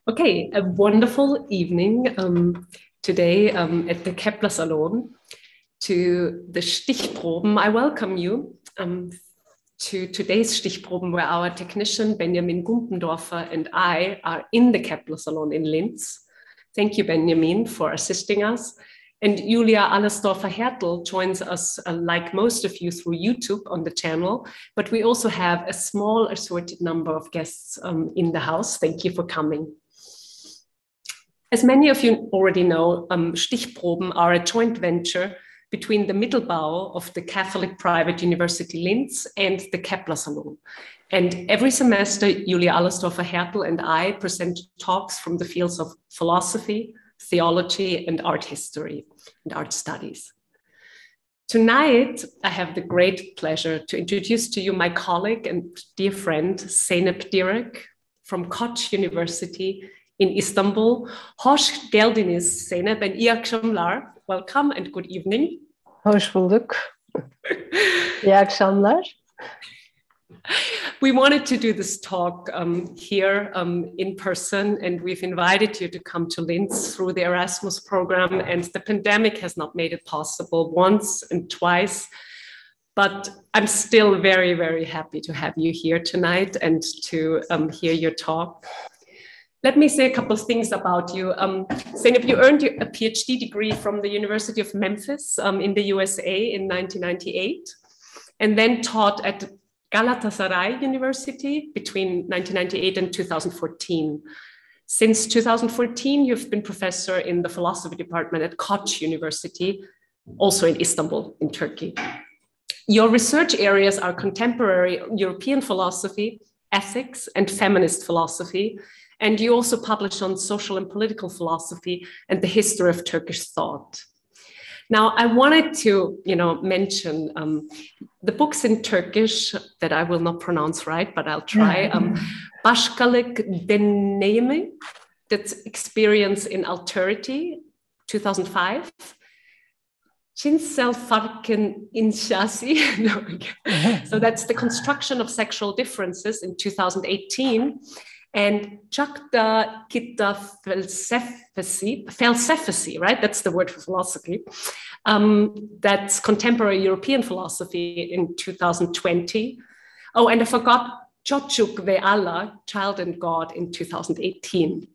Okay, a wonderful evening today at the Kepler Salon to the Stichproben. I welcome you to today's Stichproben, where our technician Benjamin Gumpendorfer and I are in the Kepler Salon in Linz. Thank you, Benjamin, for assisting us. And Julia ALLERSTORFER-HERTEL joins us, like most of you, through YouTube on the channel. But we also have a small assorted number of guests in the house. Thank you for coming. As many of you already know, Stichproben are a joint venture between the Mittelbau of the Catholic Private University Linz and the Kepler Salon. And every semester, Julia ALLERSTORFER-HERTEL and I present talks from the fields of philosophy, theology, and art history and art studies. Tonight, I have the great pleasure to introduce to you my colleague and dear friend, ZEYNEP Direk from Koç University in Istanbul. Hoş geldiniz Zeynep and iyi akşamlar. Welcome and good evening. Hoş bulduk. İyi akşamlar. We wanted to do this talk here in person, and we've invited you to come to Linz through the Erasmus program, and the pandemic has not made it possible once and twice. But I'm still very, very happy to have you here tonight and to hear your talk. Let me say a couple of things about you. Zeynep, you earned a PhD degree from the University of Memphis in the USA in 1998, and then taught at Galatasaray University between 1998 and 2014. Since 2014, you've been professor in the philosophy department at Koç University, also in Istanbul, in Turkey. Your research areas are contemporary European philosophy, ethics, and feminist philosophy. And you also publish on social and political philosophy and the history of Turkish thought. Now, I wanted to, mention the books in Turkish that I will not pronounce right, but I'll try. Başkalık deneyimi, that's experience in alterity, 2005. Cinsel farkın inşası. So that's the construction of sexual differences in 2018. And Çakta Kitta Felsefesi, right? That's the word for philosophy. That's contemporary European philosophy in 2020. Oh, and I forgot Çocuk ve Allah, Child and God, in 2018.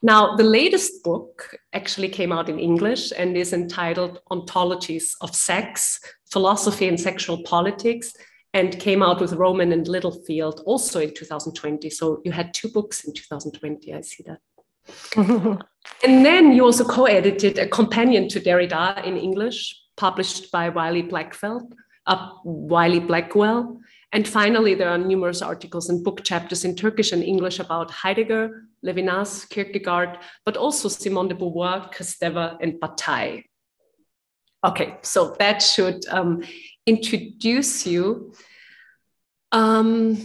Now, the latest book actually came out in English and is entitled Ontologies of Sex, Philosophy and Sexual Politics, and came out with Roman and Littlefield also in 2020. So you had two books in 2020, I see that. And then you also co-edited a companion to Derrida in English, published by Wiley Blackwell. And finally, there are numerous articles and book chapters in Turkish and English about Heidegger, Levinas, Kierkegaard, but also Simone de Beauvoir, Kristeva, and Bataille. Okay, so that should introduce you. I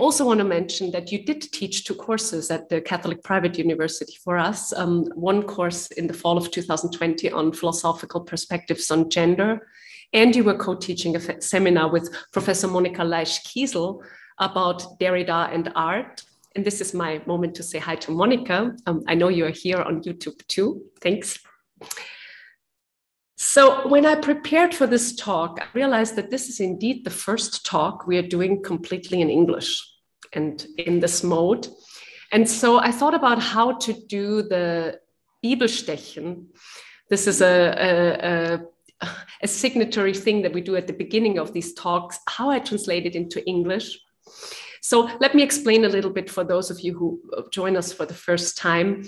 also want to mention that you did teach two courses at the Catholic Private University for us. One course in the fall of 2020 on philosophical perspectives on gender, and you were co-teaching a seminar with Professor Monika Leisch-Kiesel about Derrida and art. And this is my moment to say hi to Monika. I know you're here on YouTube too. Thanks. So when I prepared for this talk, I realized that this is indeed the first talk we are doing completely in English and in this mode. And so I thought about how to do the Bibelstechen. This is a signatory thing that we do at the beginning of these talks, how I translate it into English. So let me explain a little bit for those of you who join us for the first time.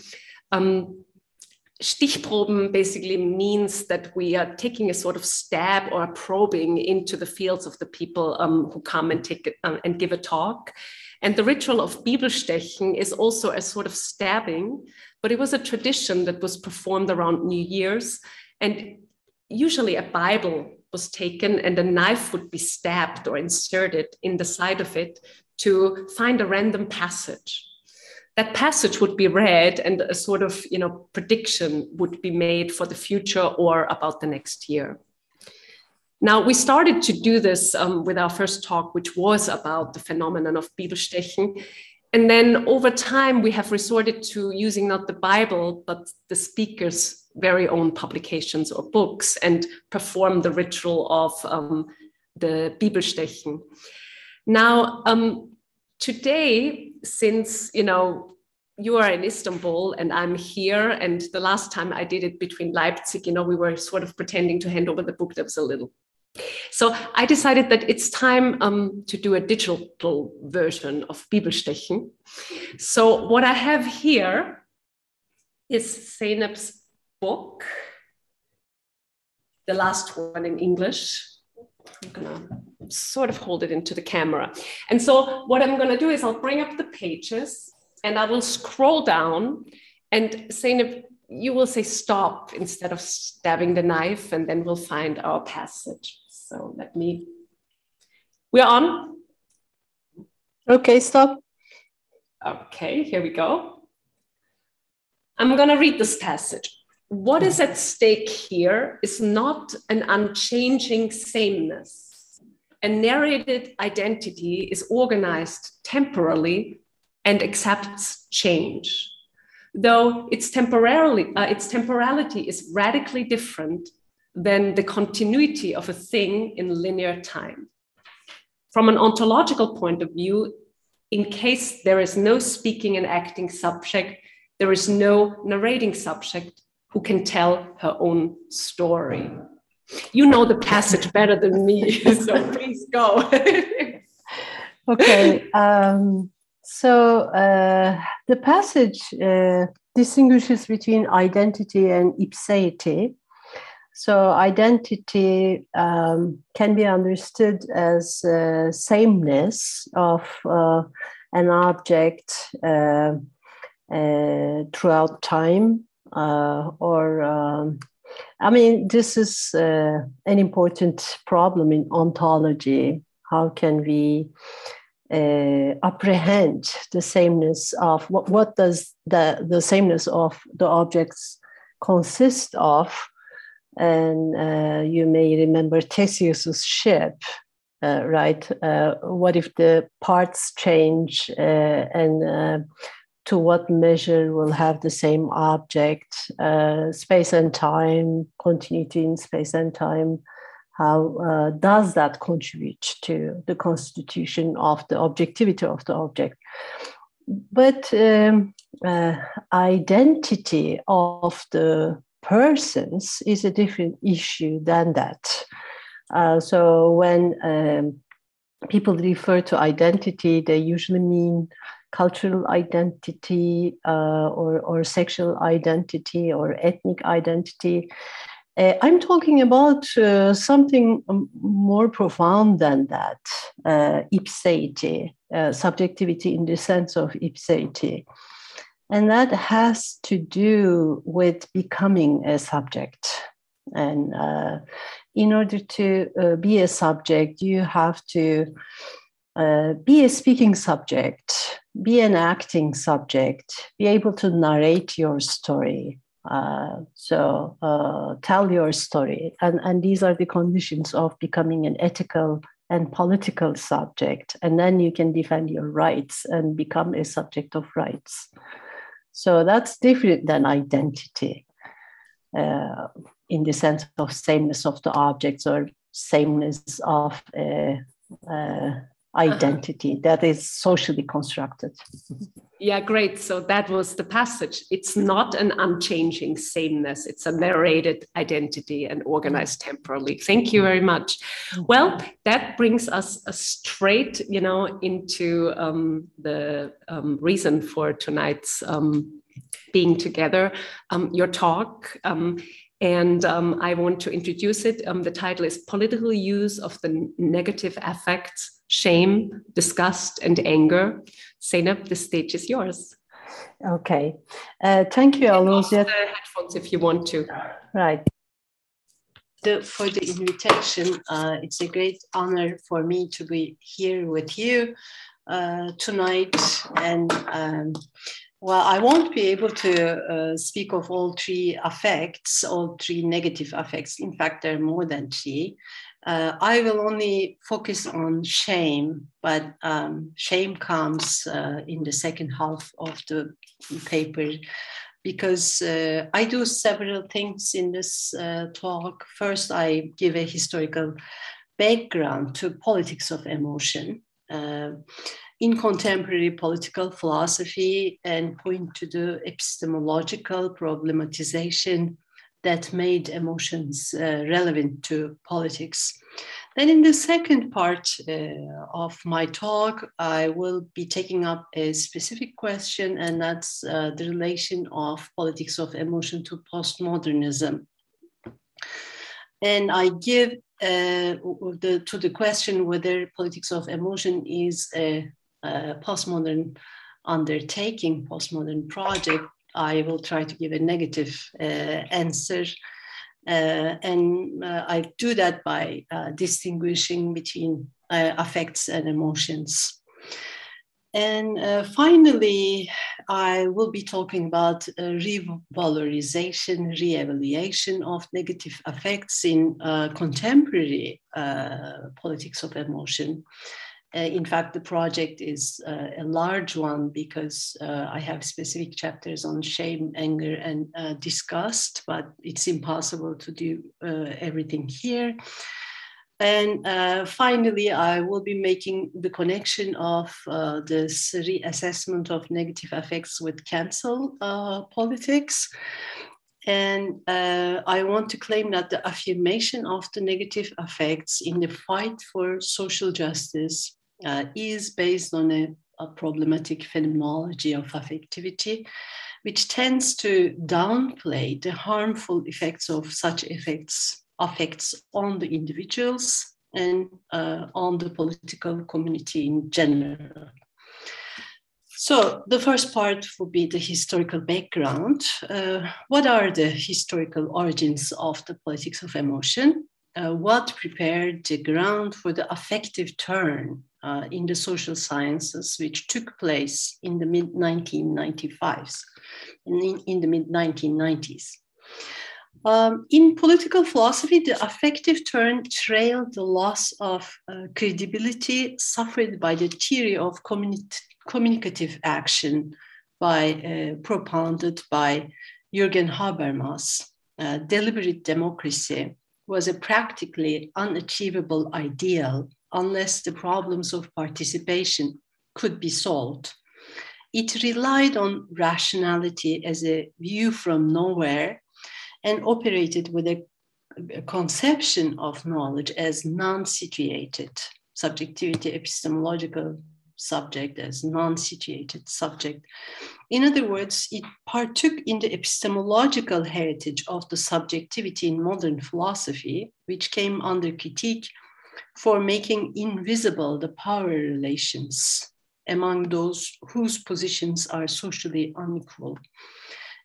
Stichproben basically means that we are taking a sort of stab or probing into the fields of the people who come and take it, and give a talk. And the ritual of Bibelstechen is also a sort of stabbing, but it was a tradition that was performed around New Year's. And usually a Bible was taken and a knife would be stabbed or inserted in the side of it to find a random passage. That passage would be read and a sort of, prediction would be made for the future or about the next year. Now, we started to do this with our first talk, which was about the phenomenon of Bibelstechen And then over time, we have resorted to using not the Bible, but the speaker's very own publications or books and perform the ritual of the Bibelstechen. Now, today, since, you are in Istanbul and I'm here, and the last time I did it between Leipzig, we were sort of pretending to hand over the book. That was a little. So I decided that it's time to do a digital version of Bibelstechen. So what I have here is ZEYNEP's book, the last one in English. I'm gonna sort of hold it into the camera. And so what I'm gonna do is I'll bring up the pages and I will scroll down, and ZEYNEP, you will say stop instead of stabbing the knife, and then we'll find our passage. So we're on. Okay, stop. Okay, here we go. I'm gonna read this passage. What is at stake here is not an unchanging sameness. A narrated identity is organized temporally and accepts change, though its temporality is radically different than the continuity of a thing in linear time. From an ontological point of view, in case there is no speaking and acting subject, there is no narrating subject who can tell her own story. You know the passage better than me, so please go. Okay, so the passage distinguishes between identity and ipseity. So identity can be understood as sameness of an object throughout time, this is an important problem in ontology. How can we apprehend the sameness of what does the sameness of the objects consist of? And you may remember Theseus's ship, right? What if the parts change and to what measure will have the same object, space and time, continuity in space and time? How does that contribute to the constitution of the objectivity of the object? But identity of the persons is a different issue than that. So when people refer to identity, they usually mean cultural identity or sexual identity or ethnic identity. I'm talking about something more profound than that, ipseity, subjectivity in the sense of ipseity. And that has to do with becoming a subject. And in order to be a subject, you have to be a speaking subject, be an acting subject, be able to narrate your story. Tell your story. And these are the conditions of becoming an ethical and political subject. And then you can defend your rights and become a subject of rights. So that's different than identity in the sense of sameness of the objects or sameness of identity that is socially constructed. Yeah, great. So that was the passage. It's not an unchanging sameness. It's a narrated identity and organized temporally. Thank you very much. Well, that brings us straight, into the reason for tonight's being together, your talk. And I want to introduce it. The title is Political Use of the Negative Affects, Shame, Disgust, and Anger. ZEYNEP, the stage is yours. Okay. Thank you, ALLERSTORFER. The headphones if you want to. Right. For the invitation, it's a great honor for me to be here with you tonight. And well, I won't be able to speak of all three affects, all three negative affects. In fact, there are more than three. I will only focus on shame, but shame comes in the second half of the paper, because I do several things in this talk. First, I give a historical background to politics of emotion in contemporary political philosophy, and point to the epistemological problematization that made emotions relevant to politics. Then in the second part of my talk, I will be taking up a specific question, and that's the relation of politics of emotion to postmodernism. And I give to the question whether politics of emotion is a postmodern undertaking, postmodern project, I will try to give a negative answer. And I do that by distinguishing between affects and emotions. And finally, I will be talking about revalorization, re-evaluation of negative affects in contemporary politics of emotion. In fact, the project is a large one, because I have specific chapters on shame, anger, and disgust, but it's impossible to do everything here. And finally, I will be making the connection of this reassessment of negative affects with cancel politics. And I want to claim that the affirmation of the negative affects in the fight for social justice is based on a problematic phenomenology of affectivity, which tends to downplay the harmful effects of such affects on the individuals and on the political community in general. So the first part will be the historical background. What are the historical origins of the politics of emotion? What prepared the ground for the affective turn in the social sciences, which took place in the mid-1995s, in the mid-1990s? In political philosophy, the affective turn trailed the loss of credibility suffered by the theory of communicative action propounded by Jürgen Habermas. Deliberate democracy was a practically unachievable ideal unless the problems of participation could be solved. It relied on rationality as a view from nowhere, and operated with a conception of knowledge as non-situated, subjectivity, epistemological subject as non-situated subject. In other words, it partook in the epistemological heritage of the subjectivity in modern philosophy, which came under critique for making invisible the power relations among those whose positions are socially unequal.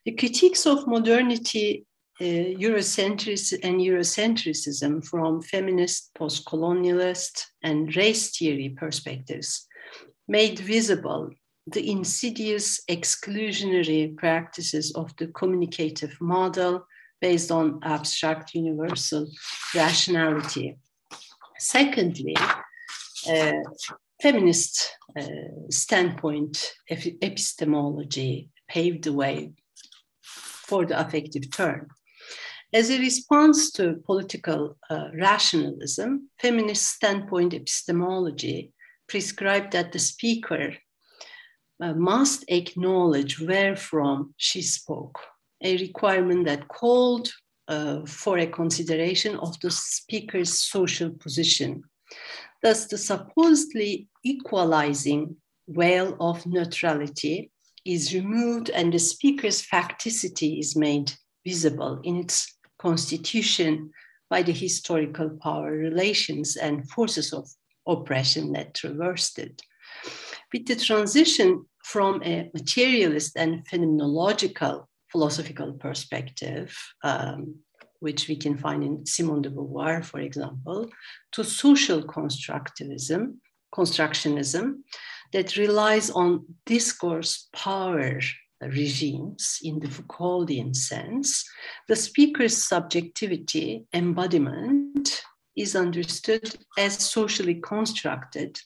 The critiques of modernity, Eurocentrism from feminist, post-colonialist, and race theory perspectives made visible the insidious exclusionary practices of the communicative model based on abstract universal rationality. Secondly, feminist standpoint epistemology paved the way for the affective turn. As a response to political rationalism, feminist standpoint epistemology prescribed that the speaker must acknowledge where from she spoke, a requirement that called for a consideration of the speaker's social position. Thus, the supposedly equalizing veil of neutrality is removed and the speaker's facticity is made visible in its constitution by the historical power relations and forces of oppression that traversed it. With the transition from a materialist and phenomenological philosophical perspective, which we can find in Simone de Beauvoir, for example, to social constructionism that relies on discourse power regimes in the Foucauldian sense, the speaker's subjectivity embodiment is understood as socially constructed,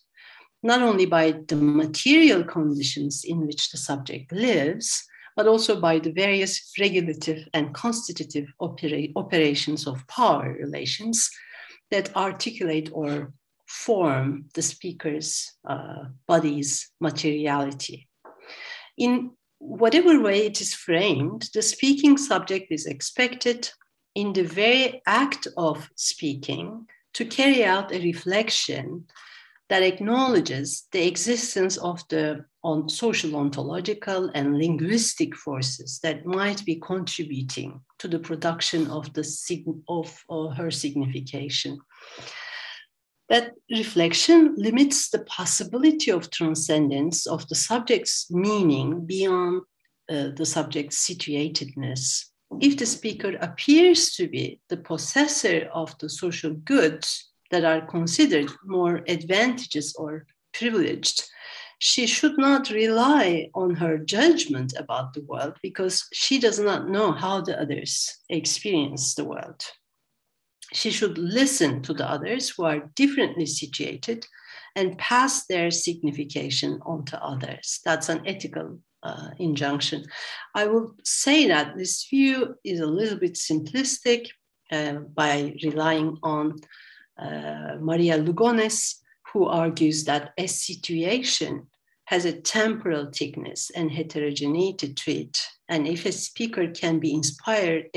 not only by the material conditions in which the subject lives, but also by the various regulative and constitutive operations of power relations that articulate or form the speaker's body's materiality. In whatever way it is framed, the speaking subject is expected in the very act of speaking to carry out a reflection that acknowledges the existence of the social, ontological, and linguistic forces that might be contributing to the production of her signification. That reflection limits the possibility of transcendence of the subject's meaning beyond the subject's situatedness. If the speaker appears to be the possessor of the social goods that are considered more advantageous or privileged, she should not rely on her judgment about the world because she does not know how the others experience the world. She should listen to the others who are differently situated and pass their signification on to others. That's an ethical injunction. I will say that this view is a little bit simplistic by relying on Maria Lugones, who argues that a situation has a temporal thickness and heterogeneity to it. And if a speaker can be inspired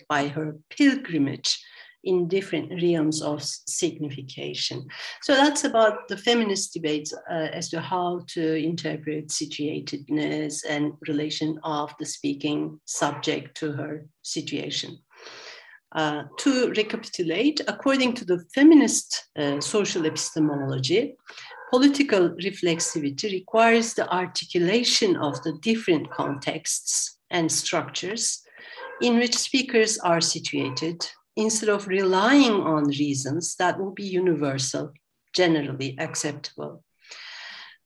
by her pilgrimage in different realms of signification. So that's about the feminist debates as to how to interpret situatedness and relation of the speaking subject to her situation. To recapitulate, according to the feminist social epistemology, political reflexivity requires the articulation of the different contexts and structures in which speakers are situated, instead of relying on reasons that will be universal, generally acceptable.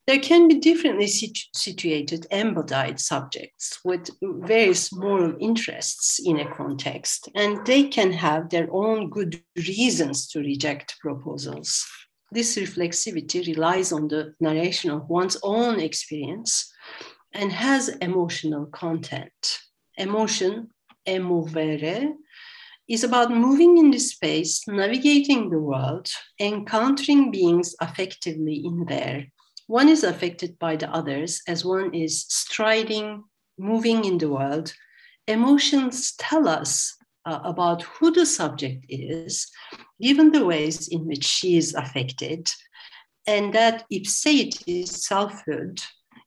There can be differently situated embodied subjects with various moral interests in a context, and they can have their own good reasons to reject proposals. This reflexivity relies on the narration of one's own experience and has emotional content. Emotion, emovere, is about moving in this space, navigating the world, encountering beings affectively in there. One is affected by the others as one is striding, moving in the world. Emotions tell us about who the subject is, given the ways in which she is affected, and that ipseity, selfhood,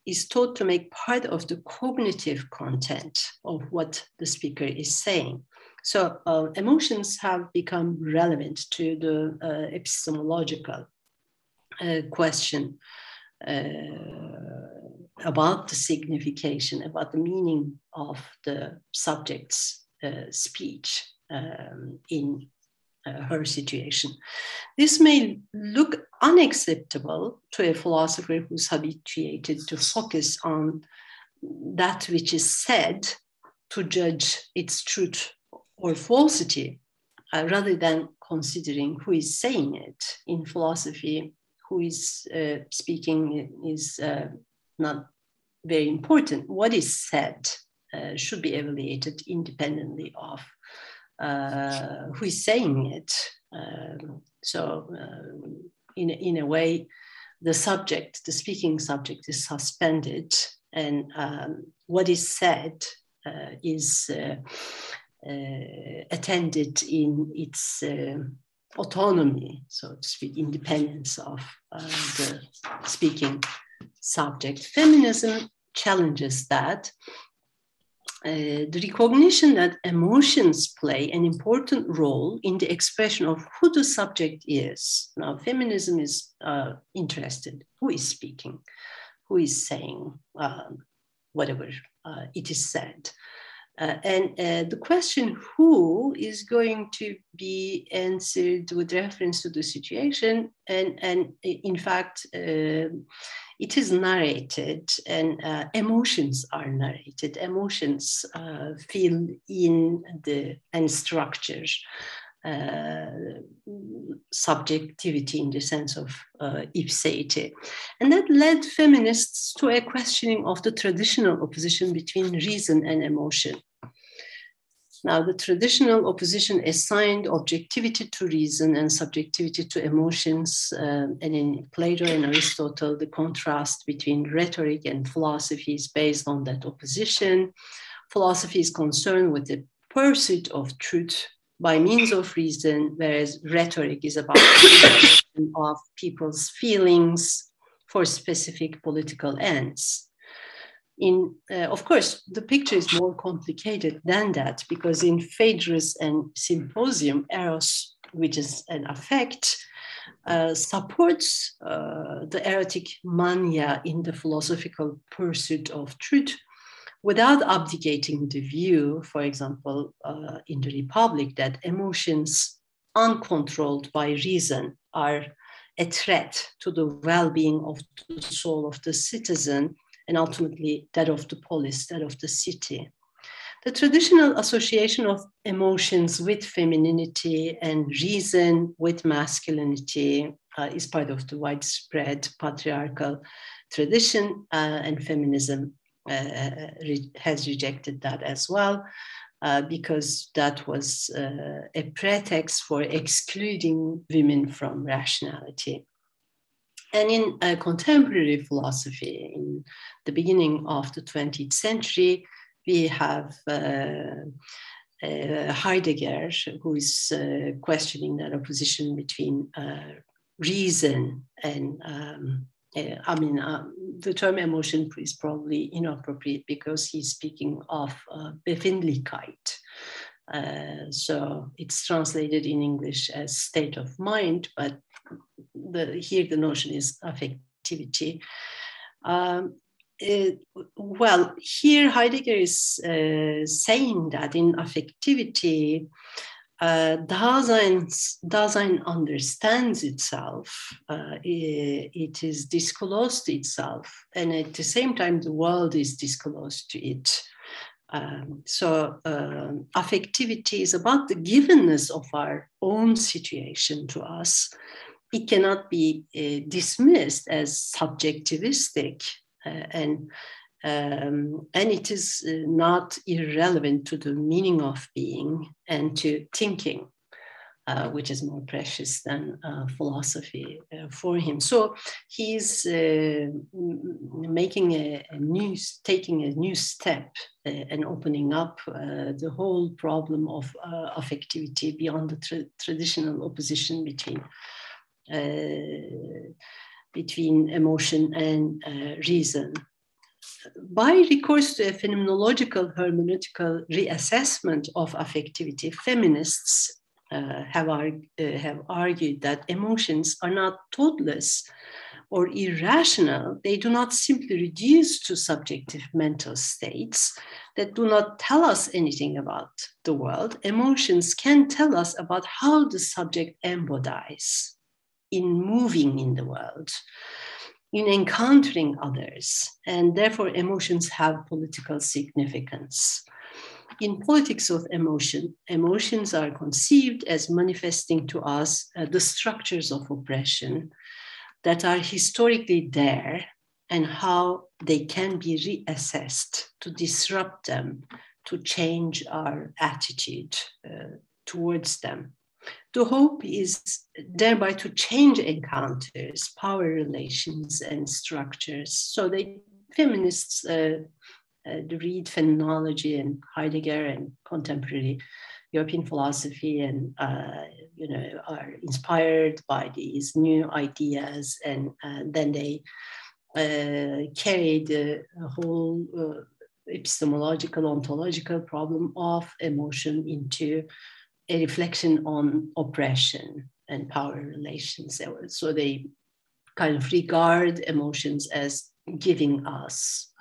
is taught to make part of the cognitive content of what the speaker is saying. So emotions have become relevant to the epistemological question about the signification, about the meaning of the subject's speech in her situation. This may look unacceptable to a philosopher who's habituated to focus on that which is said to judge its truth or falsity, rather than considering who is saying it. In philosophy, who is speaking is not very important. What is said should be evaluated independently of who is saying it. In a way, the subject, the speaking subject, is suspended, and what is said is attended in its autonomy, so to speak, independence of the speaking subject. Feminism challenges that. The recognition that emotions play an important role in the expression of who the subject is. Now, feminism is interested who is speaking, who is saying whatever it is said. And the question who is going to be answered with reference to the situation, and in fact, it is narrated, and emotions are narrated. Emotions fill in and structure subjectivity in the sense of ipseity. And that led feminists to a questioning of the traditional opposition between reason and emotion. Now, the traditional opposition assigned objectivity to reason and subjectivity to emotions, and in Plato and Aristotle, the contrast between rhetoric and philosophy is based on that opposition. Philosophy is concerned with the pursuit of truth by means of reason, whereas rhetoric is about of people's feelings for specific political ends. Of course, the picture is more complicated than that, because in Phaedrus and Symposium, eros, which is an affect, supports the erotic mania in the philosophical pursuit of truth, without abdicating the view, for example, in the Republic, that emotions uncontrolled by reason are a threat to the well-being of the soul of the citizen, and ultimately that of the polis, that of the city. The traditional association of emotions with femininity and reason with masculinity is part of the widespread patriarchal tradition, and feminism has rejected that as well, because that was a pretext for excluding women from rationality. And in contemporary philosophy, in the beginning of the 20th century, we have Heidegger, who is questioning that opposition between reason and the term emotion is probably inappropriate because he's speaking of Befindlichkeit. So it's translated in English as state of mind, but here the notion is affectivity. Well, here Heidegger is saying that in affectivity, Dasein understands itself, it is disclosed to itself, and at the same time, the world is disclosed to it. So affectivity is about the givenness of our own situation to us. It cannot be dismissed as subjectivistic, and it is not irrelevant to the meaning of being and to thinking, which is more precious than philosophy for him. So he's taking a new step and opening up the whole problem of affectivity beyond the traditional opposition between emotion and reason. By recourse to a phenomenological hermeneutical reassessment of affectivity, feminists have argued that emotions are not thoughtless or irrational. They do not simply reduce to subjective mental states that do not tell us anything about the world. Emotions can tell us about how the subject embodies in moving in the world, in encountering others, and therefore emotions have political significance. In politics of emotion, emotions are conceived as manifesting to us the structures of oppression that are historically there and how they can be reassessed to disrupt them, to change our attitude towards them. The hope is thereby to change encounters, power relations, and structures. So feminists read phenomenology and Heidegger and contemporary European philosophy, and are inspired by these new ideas, and then they carry the whole epistemological, ontological problem of emotion into a reflection on oppression and power relations. So they kind of regard emotions as giving us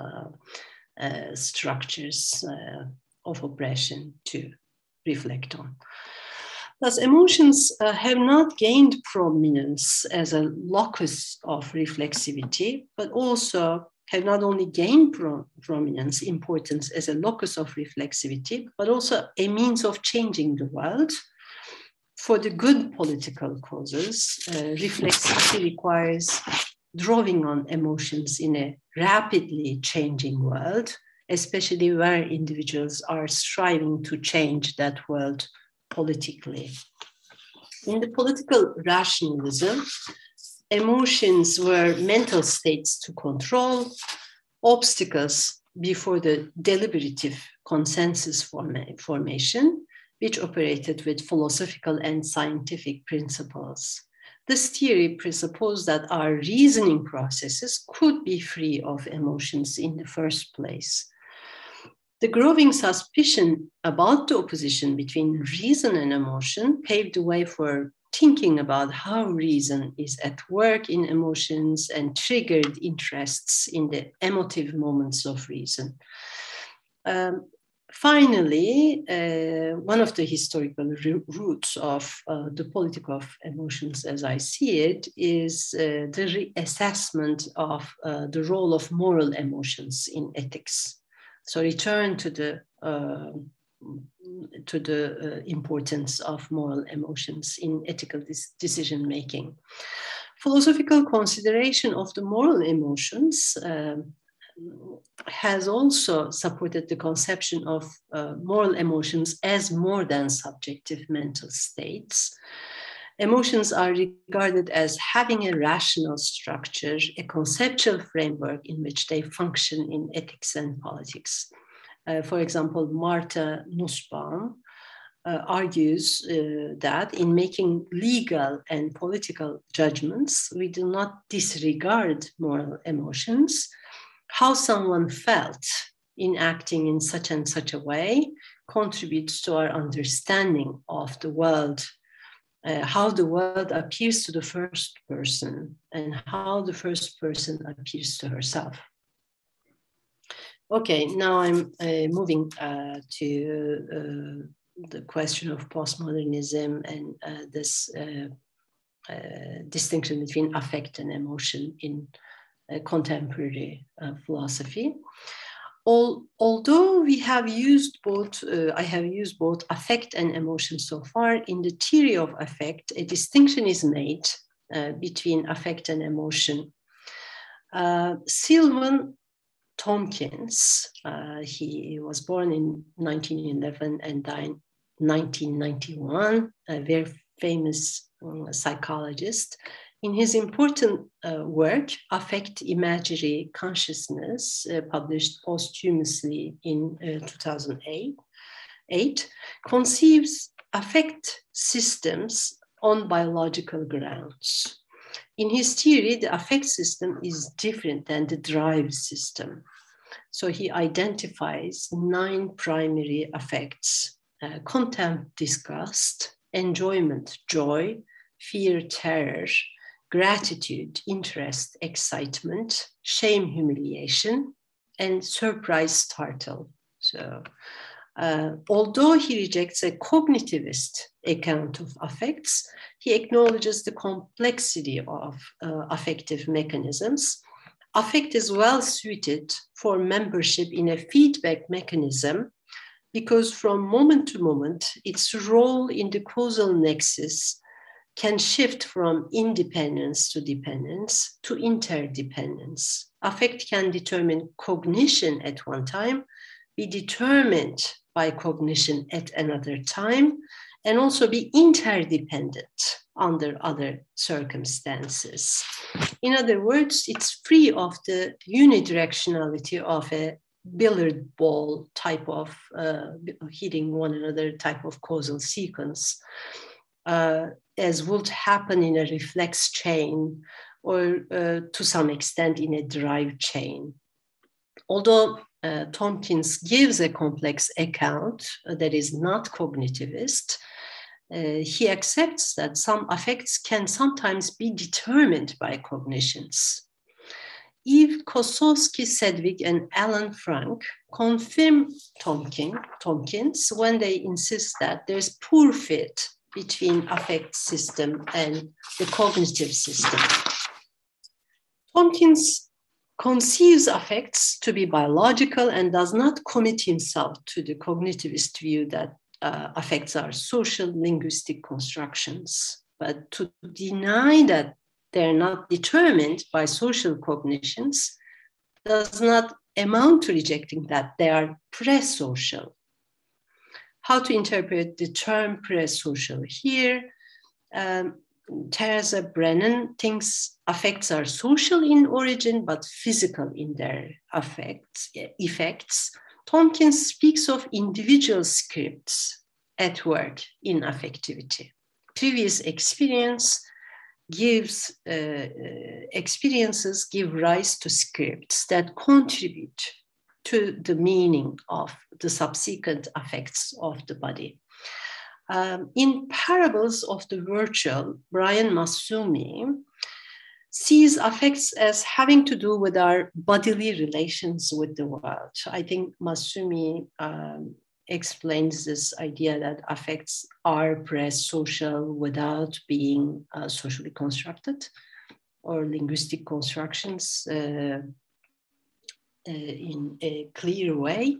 structures of oppression to reflect on. Thus, emotions have not gained prominence as a locus of reflexivity, but also have not only gained prominence, importance as a locus of reflexivity, but also a means of changing the world for the good political causes, reflexivity requires drawing on emotions in a rapidly changing world, especially where individuals are striving to change that world politically. In the political rationalism, emotions were mental states to control, obstacles before the deliberative consensus formation, which operated with philosophical and scientific principles. This theory presupposed that our reasoning processes could be free of emotions in the first place. The growing suspicion about the opposition between reason and emotion paved the way for thinking about how reason is at work in emotions and triggered interests in the emotive moments of reason. Finally, one of the historical roots of the politics of emotions, as I see it, is the reassessment of the role of moral emotions in ethics. So return to the importance of moral emotions in ethical decision making. Philosophical consideration of the moral emotions has also supported the conception of moral emotions as more than subjective mental states. Emotions are regarded as having a rational structure, a conceptual framework in which they function in ethics and politics. For example, Martha Nussbaum argues that in making legal and political judgments, we do not disregard moral emotions. How someone felt in acting in such and such a way contributes to our understanding of the world, how the world appears to the first person and how the first person appears to herself. Okay, now I'm moving to the question of postmodernism and this distinction between affect and emotion in contemporary philosophy. Although we have used both, I have used both affect and emotion so far, in the theory of affect, a distinction is made between affect and emotion. Sylvan Tompkins, he was born in 1911 and died in 1991, a very famous psychologist. In his important work, Affect, Imagery, Consciousness, published posthumously in 2008, conceives affect systems on biological grounds. In his theory, the affect system is different than the drive system. So he identifies 9 primary affects: contempt, disgust; enjoyment, joy; fear, terror; gratitude, interest, excitement; shame, humiliation; and surprise, startle. So, although he rejects a cognitivist account of affects, he acknowledges the complexity of affective mechanisms. Affect is well suited for membership in a feedback mechanism because from moment to moment, its role in the causal nexus can shift from independence to dependence to interdependence. Affect can determine cognition at one time, be determined by cognition at another time, and also be interdependent under other circumstances. In other words, it's free of the unidirectionality of a billiard ball type of hitting one another type of causal sequence, as would happen in a reflex chain or to some extent in a drive chain. Although Tompkins gives a complex account that is not cognitivist, he accepts that some affects can sometimes be determined by cognitions. Eve Kosowski-Sedgwick and Alan Frank confirm Tompkins when they insist that there's poor fit between affect system and the cognitive system. Tompkins conceives affects to be biological and does not commit himself to the cognitivist view that affects are social linguistic constructions, but to deny that they're not determined by social cognitions does not amount to rejecting that they are pre-social. How to interpret the term pre-social here? Teresa Brennan thinks affects are social in origin, but physical in their effects. Tompkins speaks of individual scripts at work in affectivity. Previous experiences give rise to scripts that contribute to the meaning of the subsequent affects of the body. In Parables of the Virtual, Brian Massumi sees affects as having to do with our bodily relations with the world. I think Massumi explains this idea that affects are pre-social without being socially constructed or linguistic constructions in a clear way.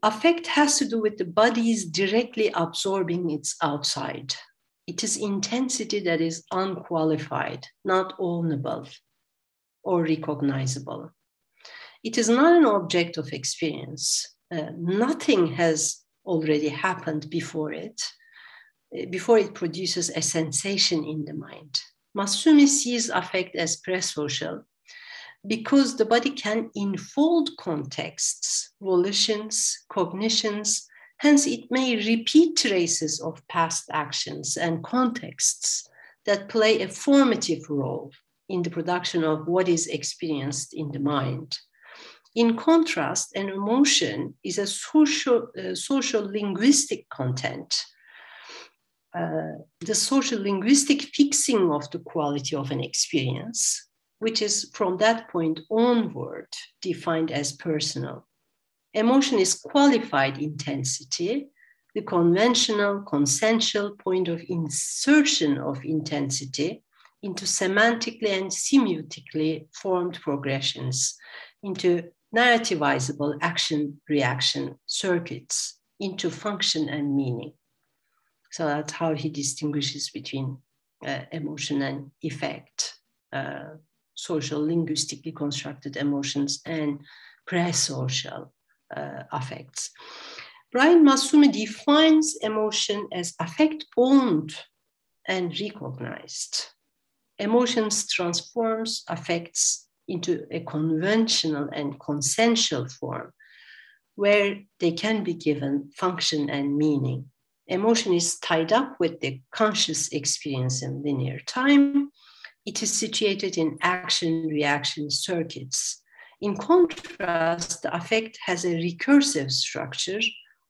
Affect has to do with the body's directly absorbing its outside. It is intensity that is unqualified, not ownable or recognizable. It is not an object of experience. Nothing has already happened before it produces a sensation in the mind. Massumi sees affect as pre-social because the body can enfold contexts, volitions, cognitions. Hence, it may repeat traces of past actions and contexts that play a formative role in the production of what is experienced in the mind. In contrast, an emotion is a social linguistic content. The social linguistic fixing of the quality of an experience, which is from that point onward defined as personal. Emotion is qualified intensity, the conventional, consensual point of insertion of intensity into semantically and semiotically formed progressions, into narrativizable action-reaction circuits, into function and meaning. So that's how he distinguishes between emotion and effect, social linguistically constructed emotions and pre-social affects. Brian Massumi defines emotion as affect owned and recognized. Emotions transforms affects into a conventional and consensual form where they can be given function and meaning. Emotion is tied up with the conscious experience in linear time. It is situated in action-reaction circuits. In contrast, the affect has a recursive structure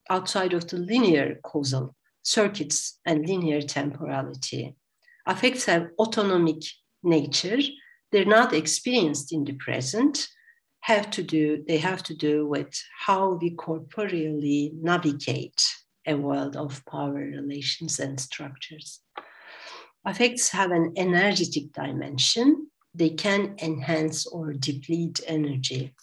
outside of the linear causal circuits and linear temporality. Affects have autonomic nature. They're not experienced in the present. They have to do with how we corporeally navigate a world of power relations and structures. Affects have an energetic dimension. They can enhance or deplete energy.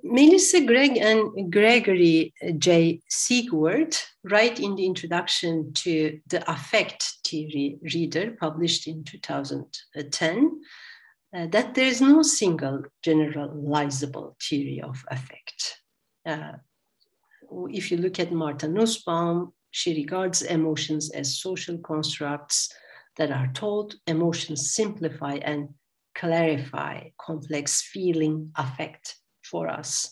Melissa Gregg and Gregory J. Siegward write in the introduction to the Affect Theory Reader, published in 2010, that there is no single generalizable theory of affect. If you look at Martha Nussbaum, she regards emotions as social constructs that are told. Emotions simplify and clarify complex feeling affect for us.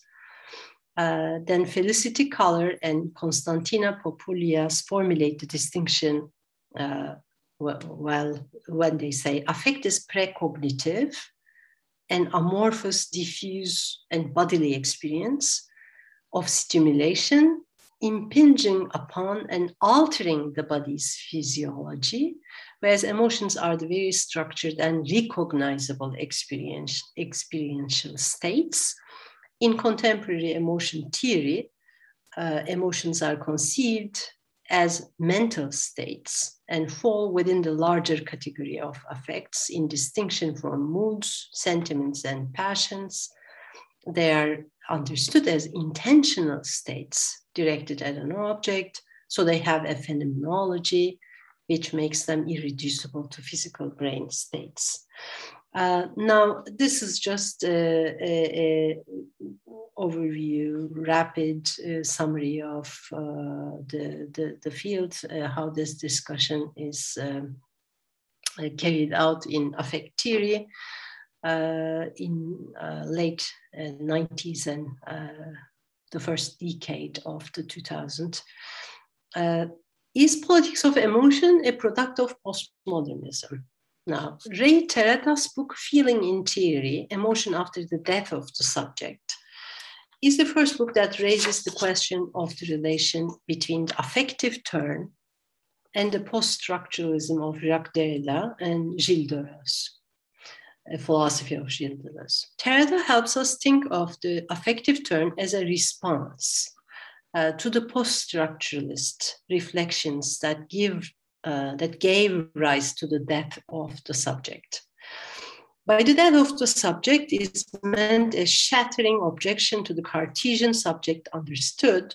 Then Felicity Collar and Konstantina Popoulias formulate the distinction when they say affect is precognitive and amorphous, diffuse, and bodily experience of stimulation impinging upon and altering the body's physiology, whereas emotions are the very structured and recognizable experiential states. In contemporary emotion theory, emotions are conceived as mental states and fall within the larger category of affects in distinction from moods, sentiments, and passions. They are understood as intentional states directed at an object. So they have a phenomenology which makes them irreducible to physical brain states. Now, this is just an overview, rapid summary of the field, how this discussion is carried out in affect theory in late 90s and the first decade of the 2000s. Is politics of emotion a product of postmodernism? Now, Ray Terata's book, Feeling in Theory, Emotion After the Death of the Subject, is the first book that raises the question of the relation between the affective turn and the post-structuralism of Jacques Derrida and Gilles Deleuze, a philosophy of Gilles Deleuze. Terata helps us think of the affective turn as a response to the post-structuralist reflections that gave rise to the death of the subject. By the death of the subject is meant a shattering objection to the Cartesian subject understood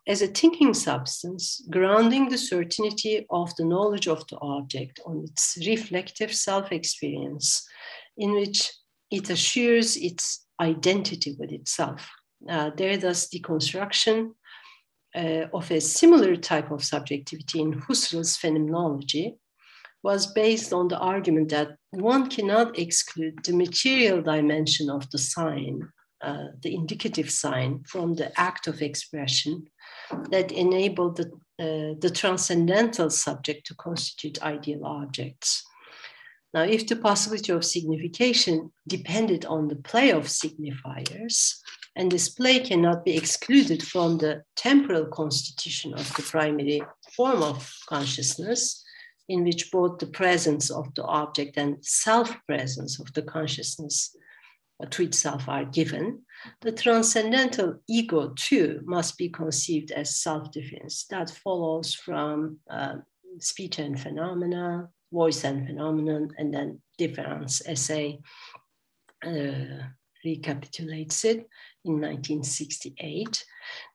as a thinking substance grounding the certainty of the knowledge of the object on its reflective self-experience, in which it assures its identity with itself. Derrida's deconstruction of a similar type of subjectivity in Husserl's phenomenology was based on the argument that one cannot exclude the material dimension of the sign, the indicative sign, from the act of expression that enabled the transcendental subject to constitute ideal objects. Now, if the possibility of signification depended on the play of signifiers, and this play cannot be excluded from the temporal constitution of the primary form of consciousness, in which both the presence of the object and self-presence of the consciousness to itself are given, the transcendental ego too must be conceived as self-defense. That follows from speech and phenomena, voice and phenomenon, and then difference essay recapitulates it in 1968.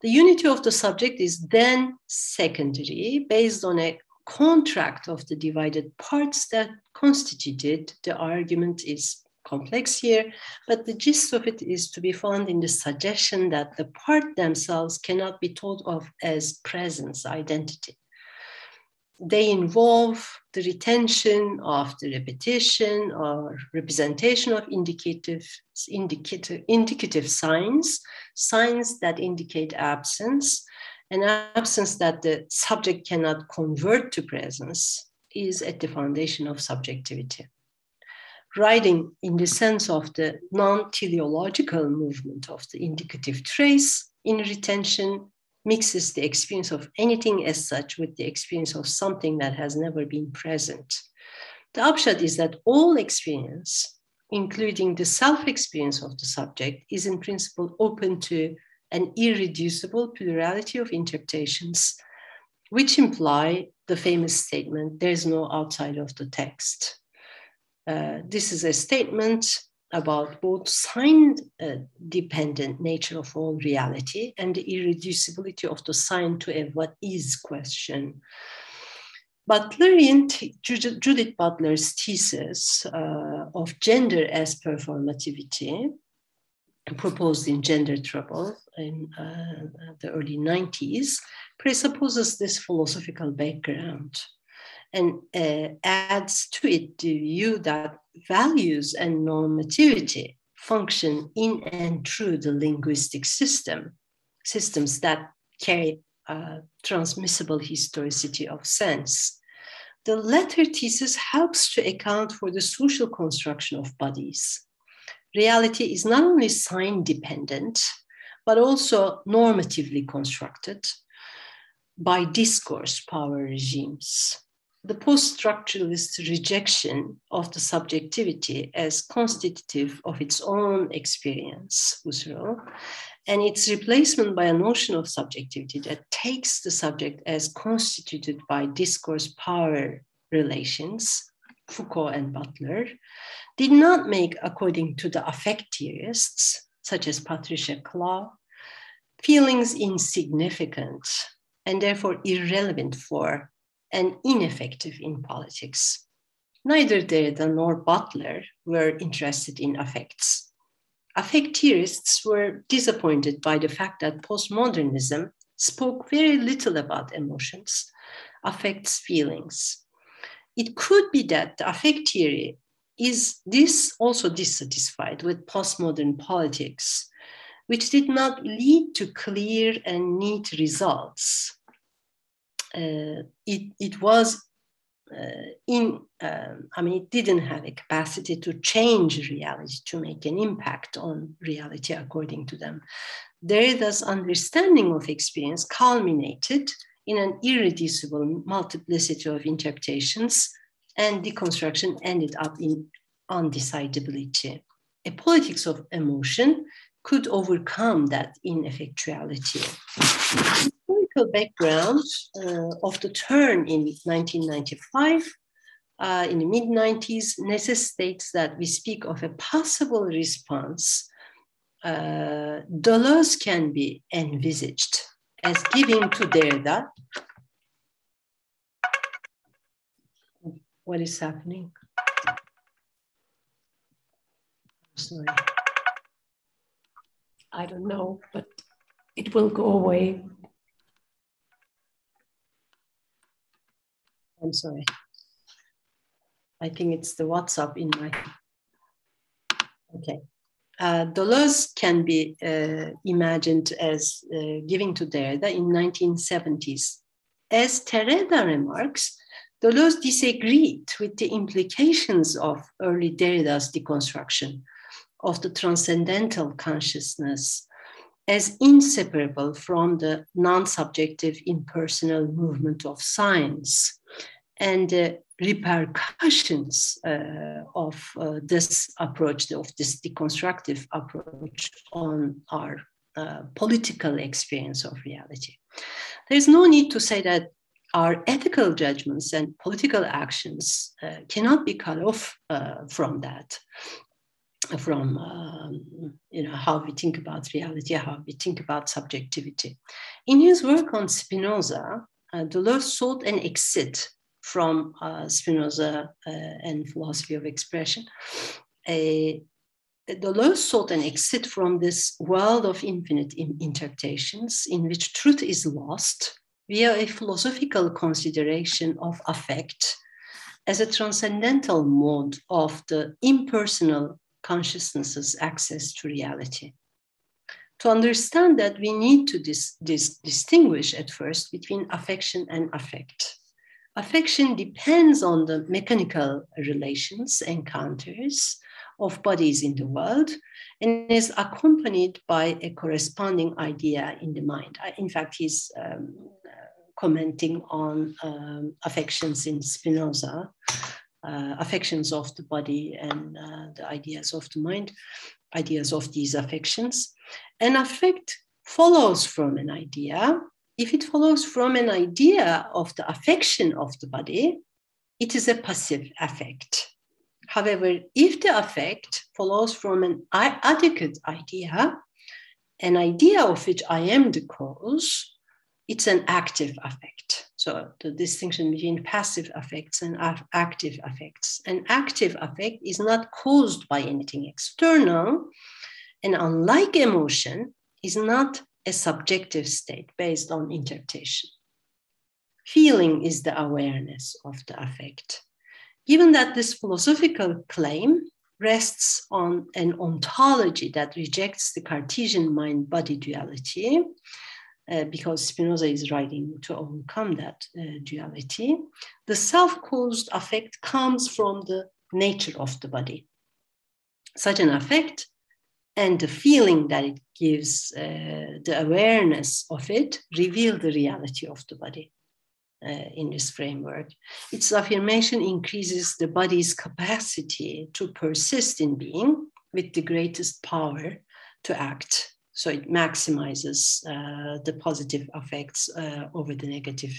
The unity of the subject is then secondary, based on a contract of the divided parts that constituted. The argument is complex here, but the gist of it is to be found in the suggestion that the parts themselves cannot be thought of as presence, identity. They involve the retention of the repetition or representation of indicative signs, signs that indicate absence, an absence that the subject cannot convert to presence is at the foundation of subjectivity. Writing in the sense of the non-teleological movement of the indicative trace in retention mixes the experience of anything as such with the experience of something that has never been present. The upshot is that all experience, including the self-experience of the subject, is in principle open to an irreducible plurality of interpretations, which imply the famous statement, there is no outside of the text. This is a statement about both sign-dependent nature of all reality and the irreducibility of the sign to a what is question. Butlerian, Judith Butler's thesis of gender as performativity, proposed in Gender Trouble in the early 90s, presupposes this philosophical background and adds to it the view that values and normativity function in and through the linguistic systems that carry transmissible historicity of sense. The latter thesis helps to account for the social construction of bodies. Reality is not only sign-dependent, but also normatively constructed by discourse power regimes. The post-structuralist rejection of the subjectivity as constitutive of its own experience, Husserl, and its replacement by a notion of subjectivity that takes the subject as constituted by discourse power relations, Foucault and Butler, did not make, according to the affect theorists, such as Patricia Clough, feelings insignificant and therefore irrelevant for and ineffective in politics. Neither Derrida nor Butler were interested in affects. Affect theorists were disappointed by the fact that postmodernism spoke very little about emotions, affects, feelings. It could be that the affect theory is also dissatisfied with postmodern politics, which did not lead to clear and neat results. It didn't have a capacity to change reality, to make an impact on reality according to them. Derrida's understanding of experience culminated in an irreducible multiplicity of interpretations, and deconstruction ended up in undecidability. A politics of emotion could overcome that ineffectuality. The historical background of the turn in 1995, in the mid-90s, necessitates that we speak of a possible response. Deleuze can be envisaged as giving to Derrida. What is happening? Sorry. I don't know, but it will go away. I'm sorry. I think it's the WhatsApp in my... Okay. Deleuze can be imagined as giving to Derrida in 1970s. As Tereda remarks, Deleuze disagreed with the implications of early Derrida's deconstruction of the transcendental consciousness as inseparable from the non-subjective impersonal movement of science and the repercussions of this approach, of this deconstructive approach on our political experience of reality. There's no need to say that our ethical judgments and political actions cannot be cut off from that, from how we think about reality, how we think about subjectivity. In his work on Spinoza, Deleuze sought an exit from Spinoza and philosophy of expression. Deleuze sought an exit from this world of infinite interpretations in which truth is lost via a philosophical consideration of affect as a transcendental mode of the impersonal consciousness's access to reality. To understand that, we need to distinguish at first between affection and affect. Affection depends on the mechanical relations, encounters of bodies in the world, and is accompanied by a corresponding idea in the mind. In fact, he's commenting on affections in Spinoza, affections of the body and the ideas of the mind, ideas of these affections. An affect follows from an idea. If it follows from an idea of the affection of the body, it is a passive affect. However, if the affect follows from an adequate idea, an idea of which I am the cause, it's an active affect. So the distinction between passive affects and active affects. An active affect is not caused by anything external, and unlike emotion, is not a subjective state based on interpretation. Feeling is the awareness of the affect. Given that this philosophical claim rests on an ontology that rejects the Cartesian mind-body duality, because Spinoza is writing to overcome that duality, the self-caused affect comes from the nature of the body. Such an affect and the feeling that it gives, the awareness of it, reveal the reality of the body in this framework. Its affirmation increases the body's capacity to persist in being with the greatest power to act. So it maximizes the positive effects over the negative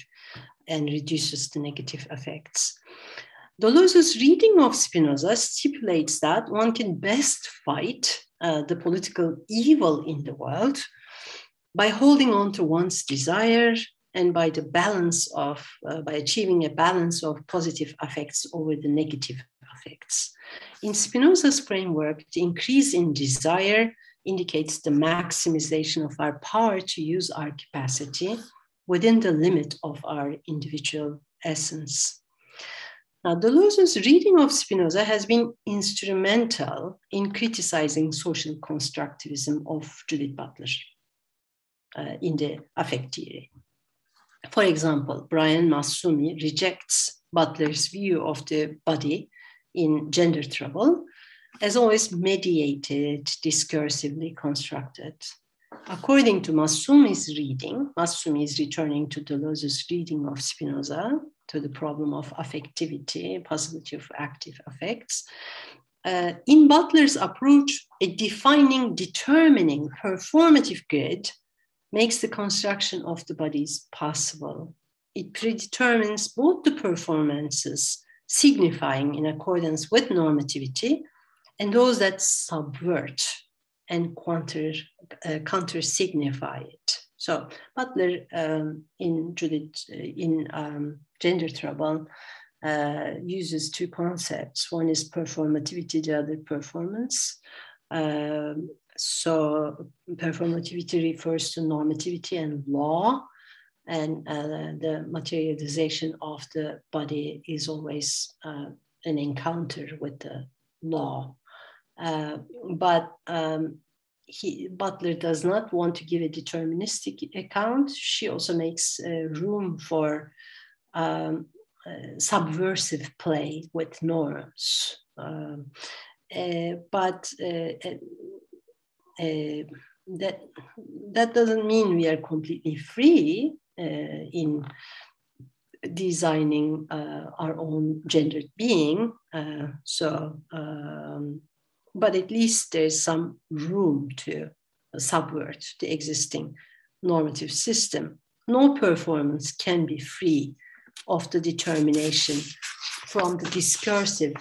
and reduces the negative effects. Deleuze's reading of Spinoza stipulates that one can best fight the political evil in the world by holding on to one's desire and by the balance of, by achieving a balance of positive affects over the negative affects. In Spinoza's framework, the increase in desire indicates the maximization of our power to use our capacity within the limit of our individual essence. Now, Deleuze's reading of Spinoza has been instrumental in criticizing social constructivism of Judith Butler in the affect theory. For example, Brian Massumi rejects Butler's view of the body in Gender Trouble as always mediated, discursively constructed. According to Massumi's reading, Massumi is returning to Deleuze's reading of Spinoza, to the problem of affectivity, possibility of active affects. In Butler's approach, a defining, determining, performative grid makes the construction of the bodies possible. It predetermines both the performances signifying in accordance with normativity and those that subvert and counter-signify it. So Butler in Gender Trouble uses two concepts. One is performativity, the other performance. So performativity refers to normativity and law, and the materialization of the body is always an encounter with the law. But Butler does not want to give a deterministic account. She also makes room for subversive play with norms. But that doesn't mean we are completely free in designing our own gendered being. But at least there's some room to subvert the existing normative system. No performance can be free of the determination from the discursive,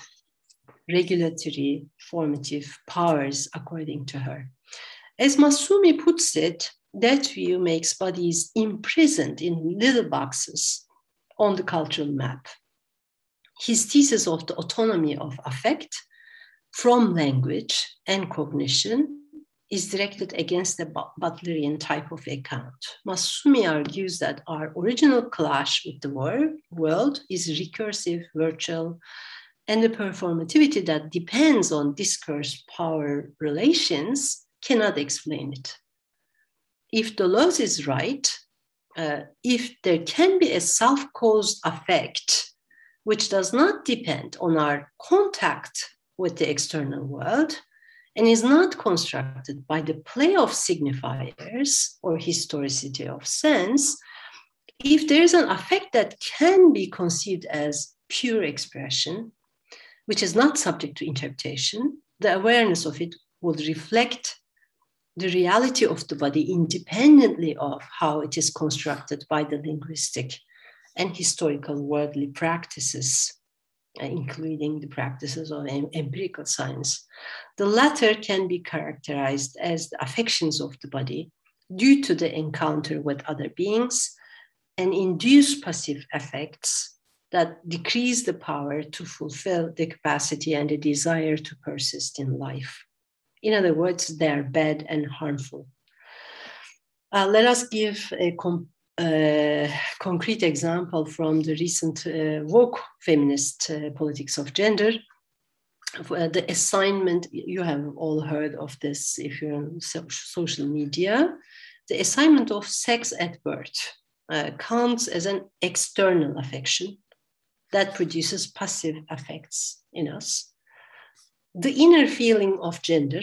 regulatory, formative powers, according to her. As Massumi puts it, that view makes bodies imprisoned in little boxes on the cultural map. His thesis of the autonomy of affect from language and cognition is directed against the Butlerian type of account. Massumi argues that our original clash with the world is recursive, virtual, and the performativity that depends on discourse power relations cannot explain it. If Deleuze is right, if there can be a self-caused affect which does not depend on our contact with the external world and is not constructed by the play of signifiers or historicity of sense, if there is an affect that can be conceived as pure expression, which is not subject to interpretation, the awareness of it would reflect the reality of the body independently of how it is constructed by the linguistic and historical worldly practices, including the practices of empirical science. The latter can be characterized as the affections of the body due to the encounter with other beings and induce passive affects that decrease the power to fulfill the capacity and the desire to persist in life. In other words, they are bad and harmful. Let us give a concrete example from the recent woke feminist politics of gender. The assignment, you have all heard of this if you're on social media, the assignment of sex at birth counts as an external affection that produces passive affects in us. The inner feeling of gender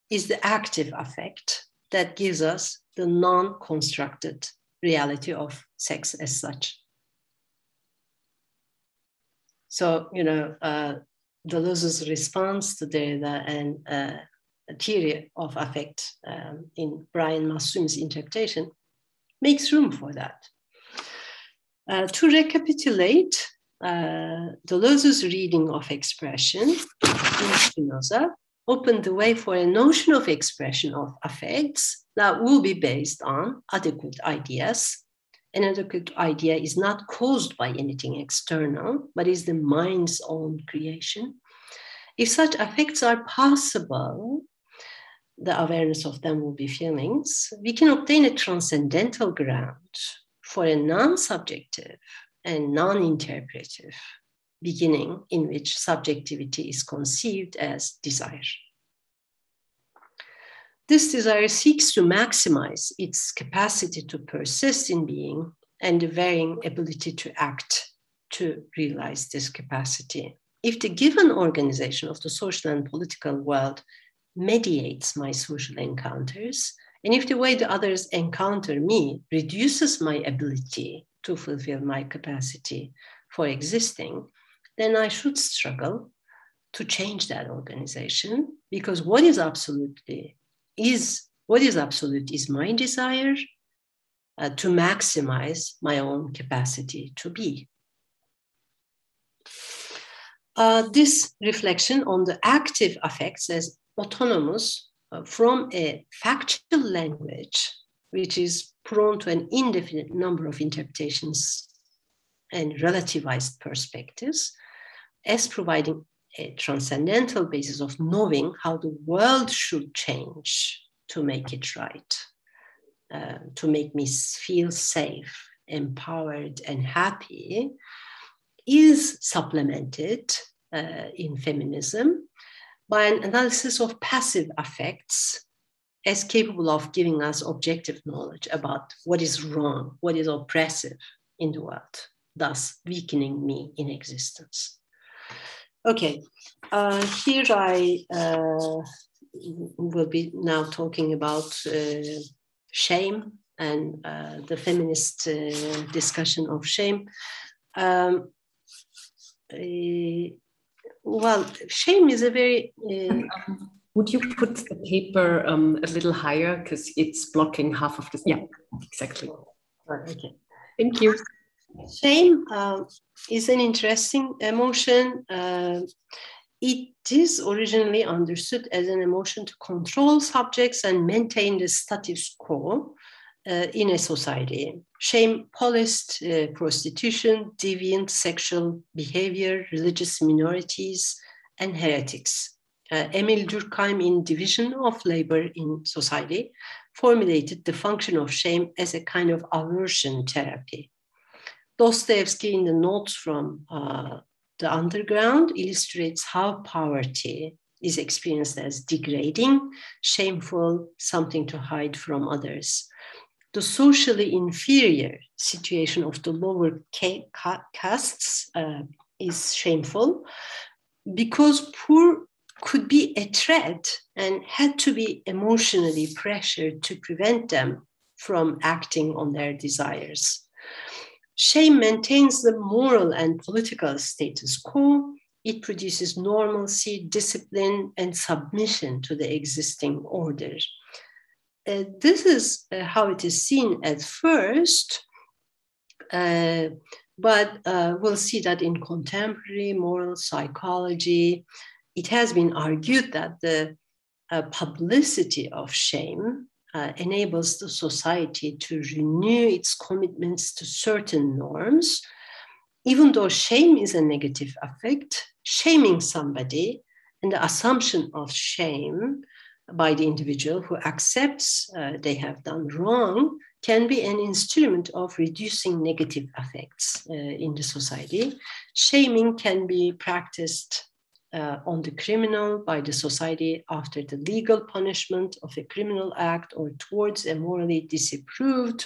is the active affect that gives us the non-constructed reality of sex as such. So, Deleuze's response to Derrida and theory of affect in Brian Massumi's interpretation makes room for that. To recapitulate, Deleuze's reading of expression in Spinoza opened the way for a notion of expression of affects that will be based on adequate ideas. An adequate idea is not caused by anything external, but is the mind's own creation. If such affects are possible, the awareness of them will be feelings, we can obtain a transcendental ground for a non-subjective and non-interpretive beginning in which subjectivity is conceived as desire. This desire seeks to maximize its capacity to persist in being and the varying ability to act to realize this capacity. If the given organization of the social and political world mediates my social encounters, and if the way the others encounter me reduces my ability to fulfill my capacity for existing, then I should struggle to change that organization, because what is absolute is my desire to maximize my own capacity to be. This reflection on the active affects as autonomous from a factual language, which is prone to an indefinite number of interpretations and relativized perspectives, as providing a transcendental basis of knowing how the world should change to make it right, to make me feel safe, empowered, and happy, is supplemented in feminism by an analysis of passive affects as capable of giving us objective knowledge about what is wrong, what is oppressive in the world, thus weakening me in existence. Okay, here I will be now talking about shame and the feminist discussion of shame. Well, shame is a very... would you put the paper a little higher, because it's blocking half of this? Yeah, exactly. Okay. Thank you. Shame is an interesting emotion. It is originally understood as an emotion to control subjects and maintain the status quo in a society. Shame policed prostitution, deviant sexual behavior, religious minorities, and heretics. Emil Durkheim, in Division of Labor in Society, formulated the function of shame as a kind of aversion therapy. Dostoevsky, in the notes from the underground, illustrates how poverty is experienced as degrading, shameful, something to hide from others. The socially inferior situation of the lower castes is shameful because poor could be a threat and had to be emotionally pressured to prevent them from acting on their desires. Shame maintains the moral and political status quo. It produces normalcy, discipline, and submission to the existing order. This is how it is seen at first, but we'll see that in contemporary moral psychology, it has been argued that the publicity of shame enables the society to renew its commitments to certain norms. Even though shame is a negative affect, shaming somebody and the assumption of shame by the individual who accepts they have done wrong can be an instrument of reducing negative affects in the society. Shaming can be practiced on the criminal by the society after the legal punishment of a criminal act or towards a morally disapproved,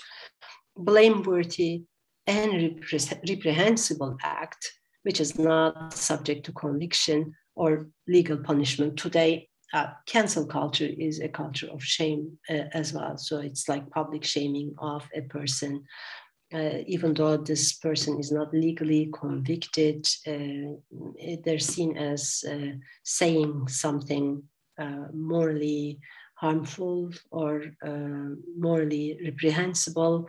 blameworthy, and reprehensible act, which is not subject to conviction or legal punishment. Today, cancel culture is a culture of shame as well. So it's like public shaming of a person, even though this person is not legally convicted, they're seen as saying something morally harmful or morally reprehensible,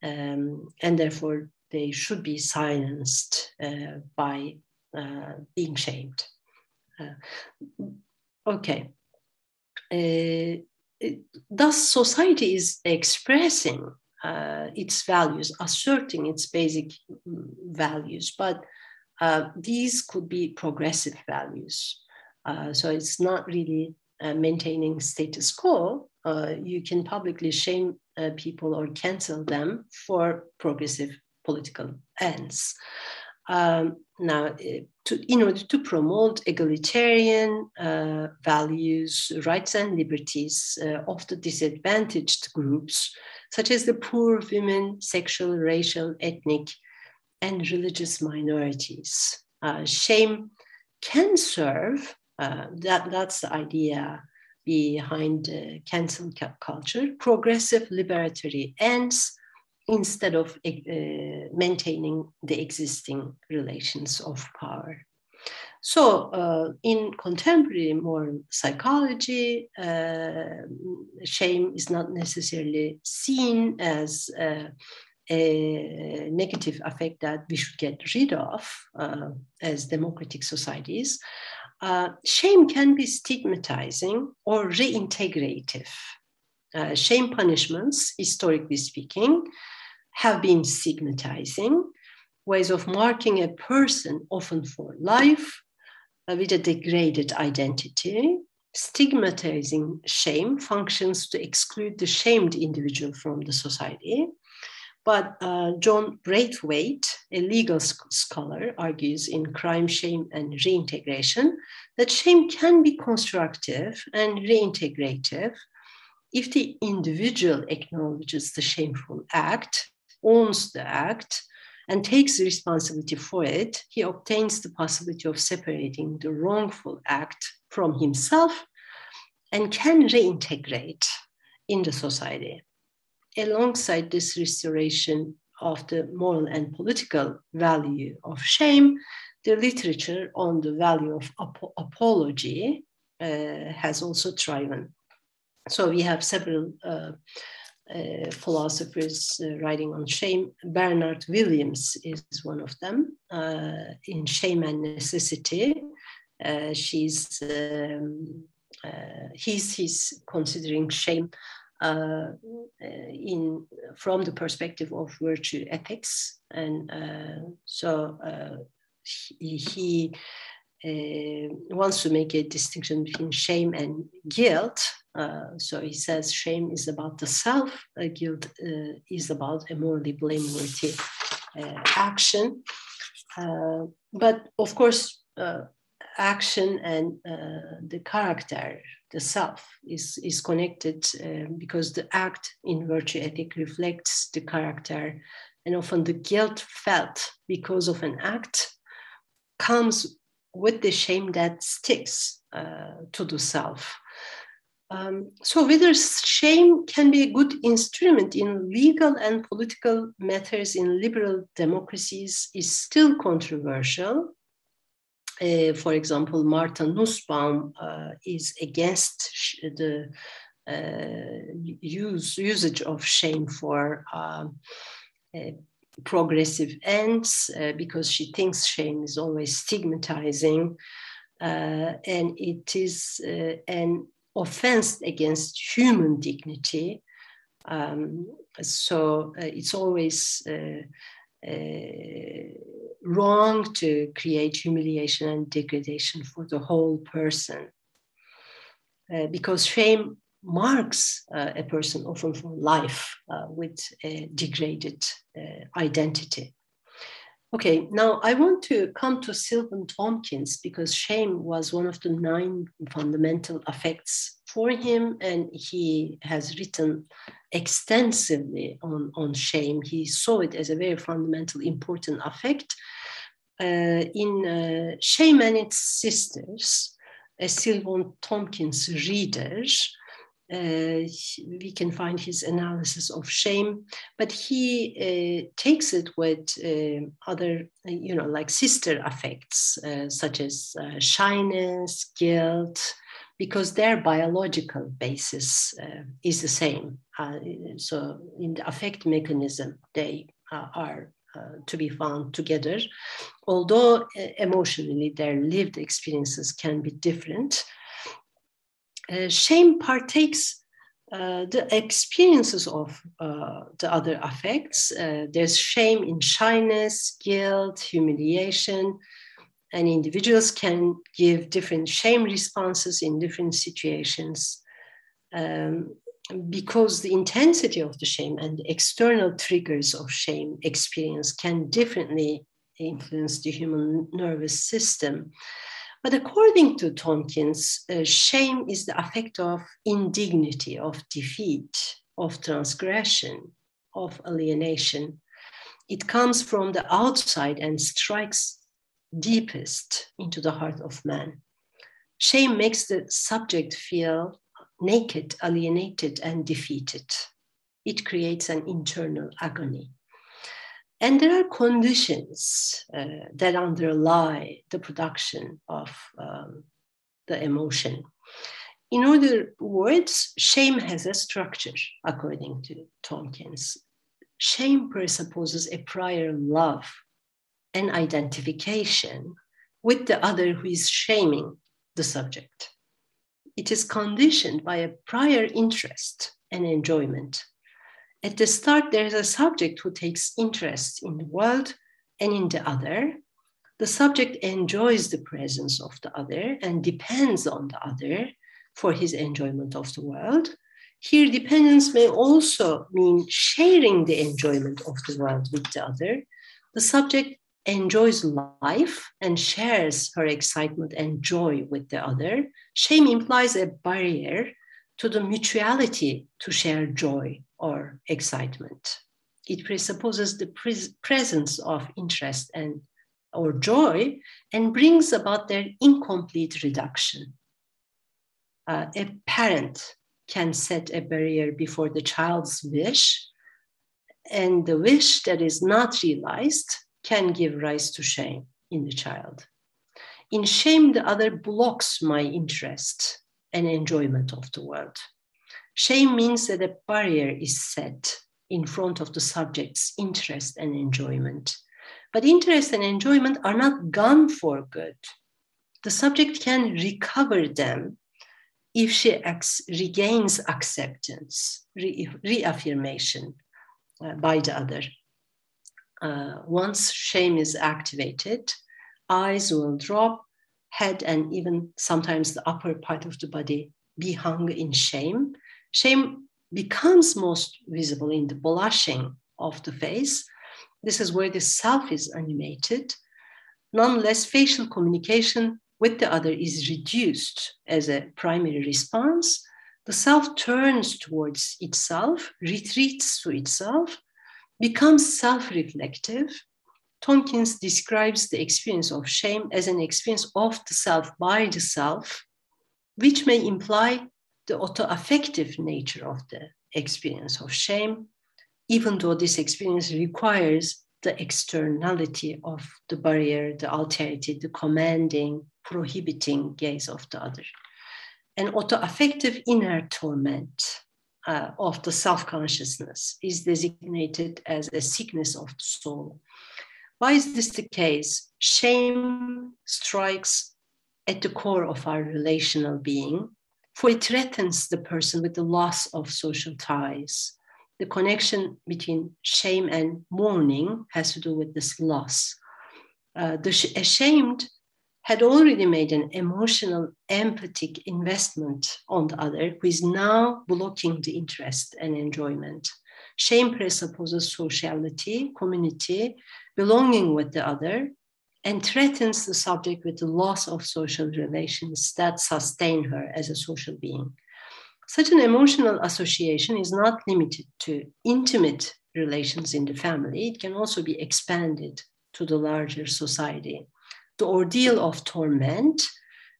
and therefore they should be silenced by being shamed. Okay. thus society is expressing its values, asserting its basic values, but these could be progressive values. So it's not really maintaining status quo. You can publicly shame people or cancel them for progressive political ends. Now, in order to promote egalitarian values, rights and liberties of the disadvantaged groups, such as the poor, women, sexual, racial, ethnic, and religious minorities, shame can serve, that's the idea behind cancel culture, progressive liberatory ends, instead of maintaining the existing relations of power. So in contemporary moral psychology, shame is not necessarily seen as a negative affect that we should get rid of as democratic societies. Shame can be stigmatizing or reintegrative. Shame punishments, historically speaking, have been stigmatizing, ways of marking a person often for life with a degraded identity. Stigmatizing shame functions to exclude the shamed individual from the society. But John Braithwaite, a legal scholar, argues in Crime, Shame, and Reintegration that shame can be constructive and reintegrative if the individual acknowledges the shameful act, owns the act, and takes responsibility for it. He obtains the possibility of separating the wrongful act from himself and can reintegrate in the society. Alongside this restoration of the moral and political value of shame, the literature on the value of apology has also thrived. So we have several philosophers writing on shame. Bernard Williams is one of them. In Shame and Necessity, he's considering shame from the perspective of virtue ethics, and he wants to make a distinction between shame and guilt. So he says shame is about the self, guilt is about a morally blameworthy action. But of course, action and the character, the self, is connected because the act in virtue ethic reflects the character, and often the guilt felt because of an act comes with the shame that sticks to the self. So whether shame can be a good instrument in legal and political matters in liberal democracies is still controversial. For example, Martha Nussbaum is against the usage of shame for progressive ends because she thinks shame is always stigmatizing and it is an offense against human dignity. So it's always wrong to create humiliation and degradation for the whole person because shame marks a person often for life with a degraded identity. Okay, now I want to come to Sylvan Tompkins because shame was one of the 9 fundamental affects for him, and he has written extensively on shame. He saw it as a very fundamental, important affect. In Shame and Its Sisters, a Sylvan Tompkins reader, we can find his analysis of shame, but he takes it with other, like sister affects, such as shyness, guilt, because their biological basis is the same. So in the affect mechanism, they are to be found together, although emotionally their lived experiences can be different. Shame partakes The experiences of the other affects, there's shame in shyness, guilt, humiliation, and individuals can give different shame responses in different situations because the intensity of the shame and the external triggers of shame experience can differently influence the human nervous system. But according to Tompkins, shame is the affect of indignity, of defeat, of transgression, of alienation. It comes from the outside and strikes deepest into the heart of man. Shame makes the subject feel naked, alienated, and defeated. It creates an internal agony. And there are conditions that underlie the production of the emotion. In other words, shame has a structure, according to Tompkins. Shame presupposes a prior love and identification with the other who is shaming the subject. It is conditioned by a prior interest and enjoyment. At the start, there is a subject who takes interest in the world and in the other. The subject enjoys the presence of the other and depends on the other for his enjoyment of the world. Here, dependence may also mean sharing the enjoyment of the world with the other. The subject enjoys life and shares her excitement and joy with the other. Shame implies a barrier to the mutuality to share joy or excitement. It presupposes the presence of interest or joy and brings about their incomplete reduction. A parent can set a barrier before the child's wish, and the wish that is not realized can give rise to shame in the child. In shame, the other blocks my interest and enjoyment of the world. Shame means that a barrier is set in front of the subject's interest and enjoyment. But interest and enjoyment are not gone for good. The subject can recover them if she regains acceptance, reaffirmation by the other. Once shame is activated, eyes will drop, head and even sometimes the upper part of the body be hung in shame. Shame becomes most visible in the blushing of the face. This is where the self is animated. Nonetheless, facial communication with the other is reduced as a primary response. The self turns towards itself, retreats to itself, becomes self-reflective. Tompkins describes the experience of shame as an experience of the self by the self, which may imply the auto-affective nature of the experience of shame, even though this experience requires the externality of the barrier, the alterity, the commanding, prohibiting gaze of the other. An auto-affective inner torment of the self-consciousness is designated as a sickness of the soul. Why is this the case? Shame strikes at the core of our relational being, for it threatens the person with the loss of social ties. The connection between shame and mourning has to do with this loss. The ashamed had already made an emotional, empathic investment on the other, who is now blocking the interest and enjoyment. Shame presupposes sociality, community, belonging with the other, and threatens the subject with the loss of social relations that sustain her as a social being. Such an emotional association is not limited to intimate relations in the family. It can also be expanded to the larger society. The ordeal of torment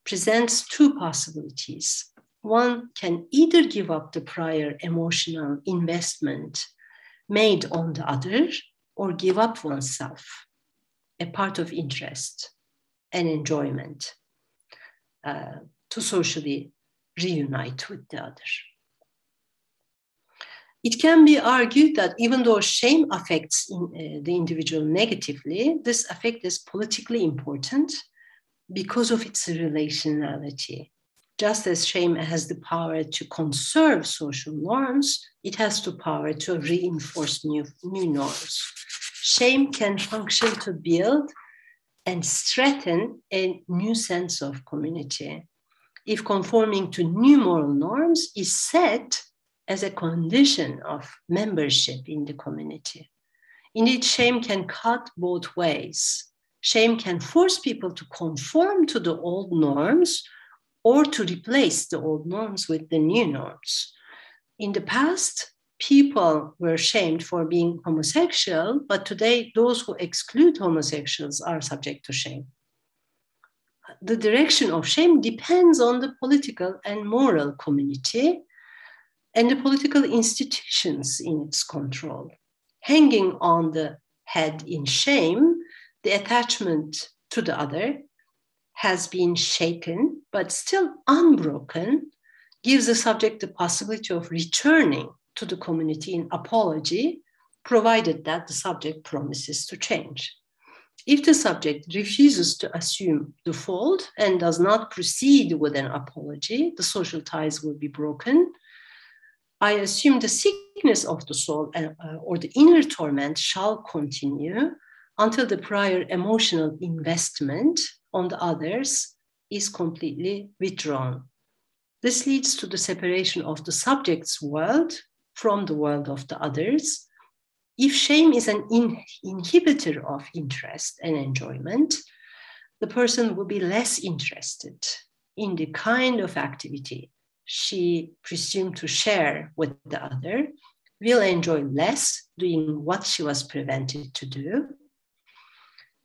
presents two possibilities. One can either give up the prior emotional investment made on the other, or give up oneself, a part of interest and enjoyment, to socially reunite with the other. It can be argued that even though shame affects the individual negatively, this affect is politically important because of its relationality. Just as shame has the power to conserve social norms, it has the power to reinforce new norms. Shame can function to build and strengthen a new sense of community. If conforming to new moral norms is set as a condition of membership in the community. Indeed, shame can cut both ways. Shame can force people to conform to the old norms or to replace the old norms with the new norms. In the past, people were shamed for being homosexual, but today those who exclude homosexuals are subject to shame. The direction of shame depends on the political and moral community and the political institutions in its control. Hanging on the head in shame, the attachment to the other has been shaken, but still unbroken, gives the subject the possibility of returning to the community in apology, provided that the subject promises to change. If the subject refuses to assume the fault and does not proceed with an apology, the social ties will be broken. I assume the sickness of the soul or the inner torment shall continue until the prior emotional investment on the others is completely withdrawn. This leads to the separation of the subject's world from the world of the others. If shame is an inhibitor of interest and enjoyment, the person will be less interested in the kind of activity she presumed to share with the other, will enjoy less doing what she was prevented to do.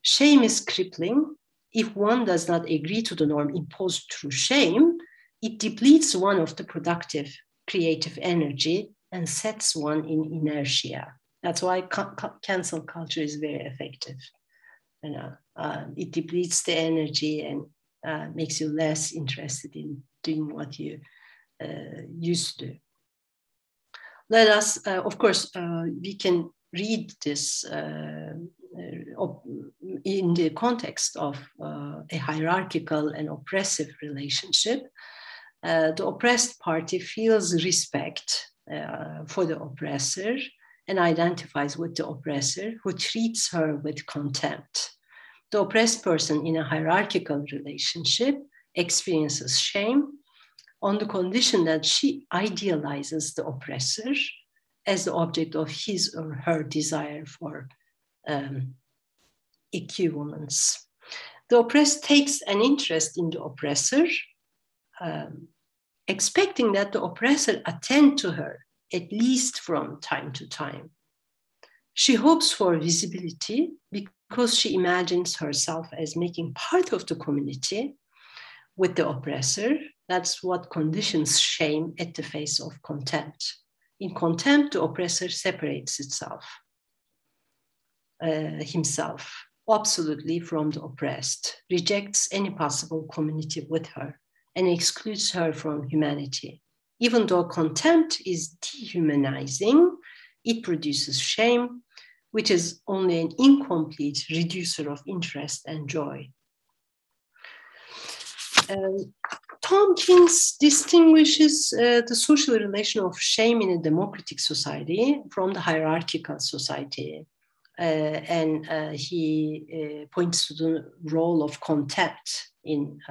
Shame is crippling. If one does not agree to the norm imposed through shame, it depletes one of the productive, creative energy and sets one in inertia. That's why cancel culture is very effective. It depletes the energy and makes you less interested in doing what you used to do. Let us, of course, we can read this in the context of a hierarchical and oppressive relationship. The oppressed party feels respect for the oppressor and identifies with the oppressor, who treats her with contempt. The oppressed person in a hierarchical relationship experiences shame on the condition that she idealizes the oppressor as the object of his or her desire for equivalence. The oppressed takes an interest in the oppressor, expecting that the oppressor attend to her, at least from time to time. She hopes for visibility because she imagines herself as making part of the community with the oppressor. That's what conditions shame at the face of contempt. In contempt, the oppressor separates himself absolutely from the oppressed, rejects any possible community with her, and excludes her from humanity. Even though contempt is dehumanizing, it produces shame, which is only an incomplete reducer of interest and joy. Tompkins distinguishes the social relation of shame in a democratic society from the hierarchical society. He points to the role of contempt in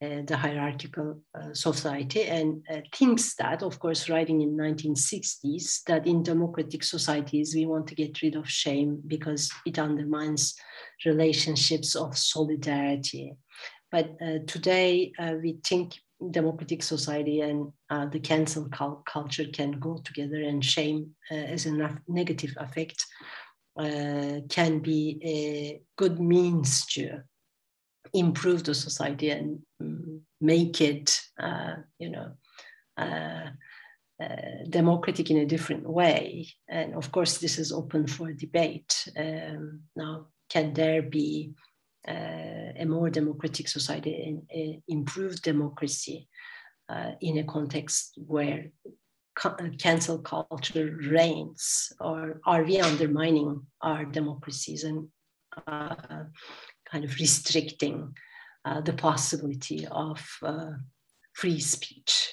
the hierarchical society and thinks that, of course, writing in 1960s, that in democratic societies, we want to get rid of shame because it undermines relationships of solidarity. But today, we think democratic society and the cancel culture can go together, and shame as a negative affect can be a good means to improve the society and make it, democratic in a different way. And of course, this is open for debate. Now, can there be a more democratic society and improved democracy in a context where cancel culture reigns, or are we undermining our democracies and kind of restricting the possibility of free speech.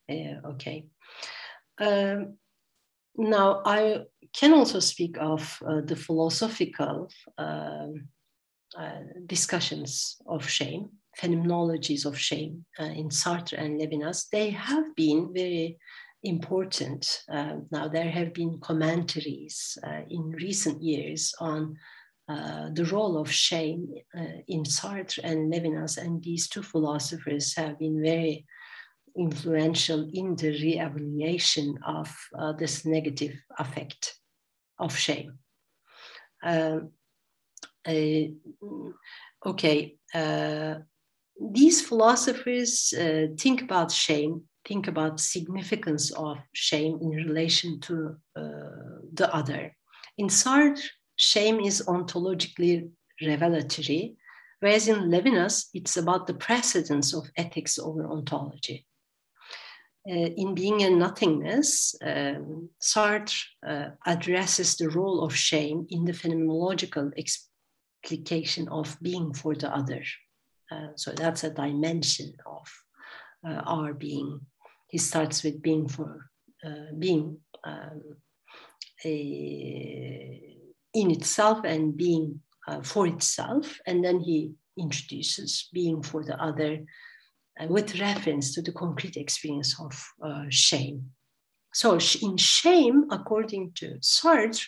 Okay. Now, I can also speak of the philosophical discussions of shame, phenomenologies of shame in Sartre and Levinas. They have been very important. Now, there have been commentaries in recent years on the role of shame in Sartre and Levinas, and these two philosophers have been very influential in the re-evaluation of this negative affect of shame. These philosophers think about shame, think about significance of shame in relation to the other. In Sartre, shame is ontologically revelatory, whereas in Levinas, it's about the precedence of ethics over ontology. In Being and Nothingness, Sartre addresses the role of shame in the phenomenological explication of being for the other. So that's a dimension of our being. He starts with being for being in itself and being for itself, and then he introduces being for the other with reference to the concrete experience of shame. So in shame, according to Sartre,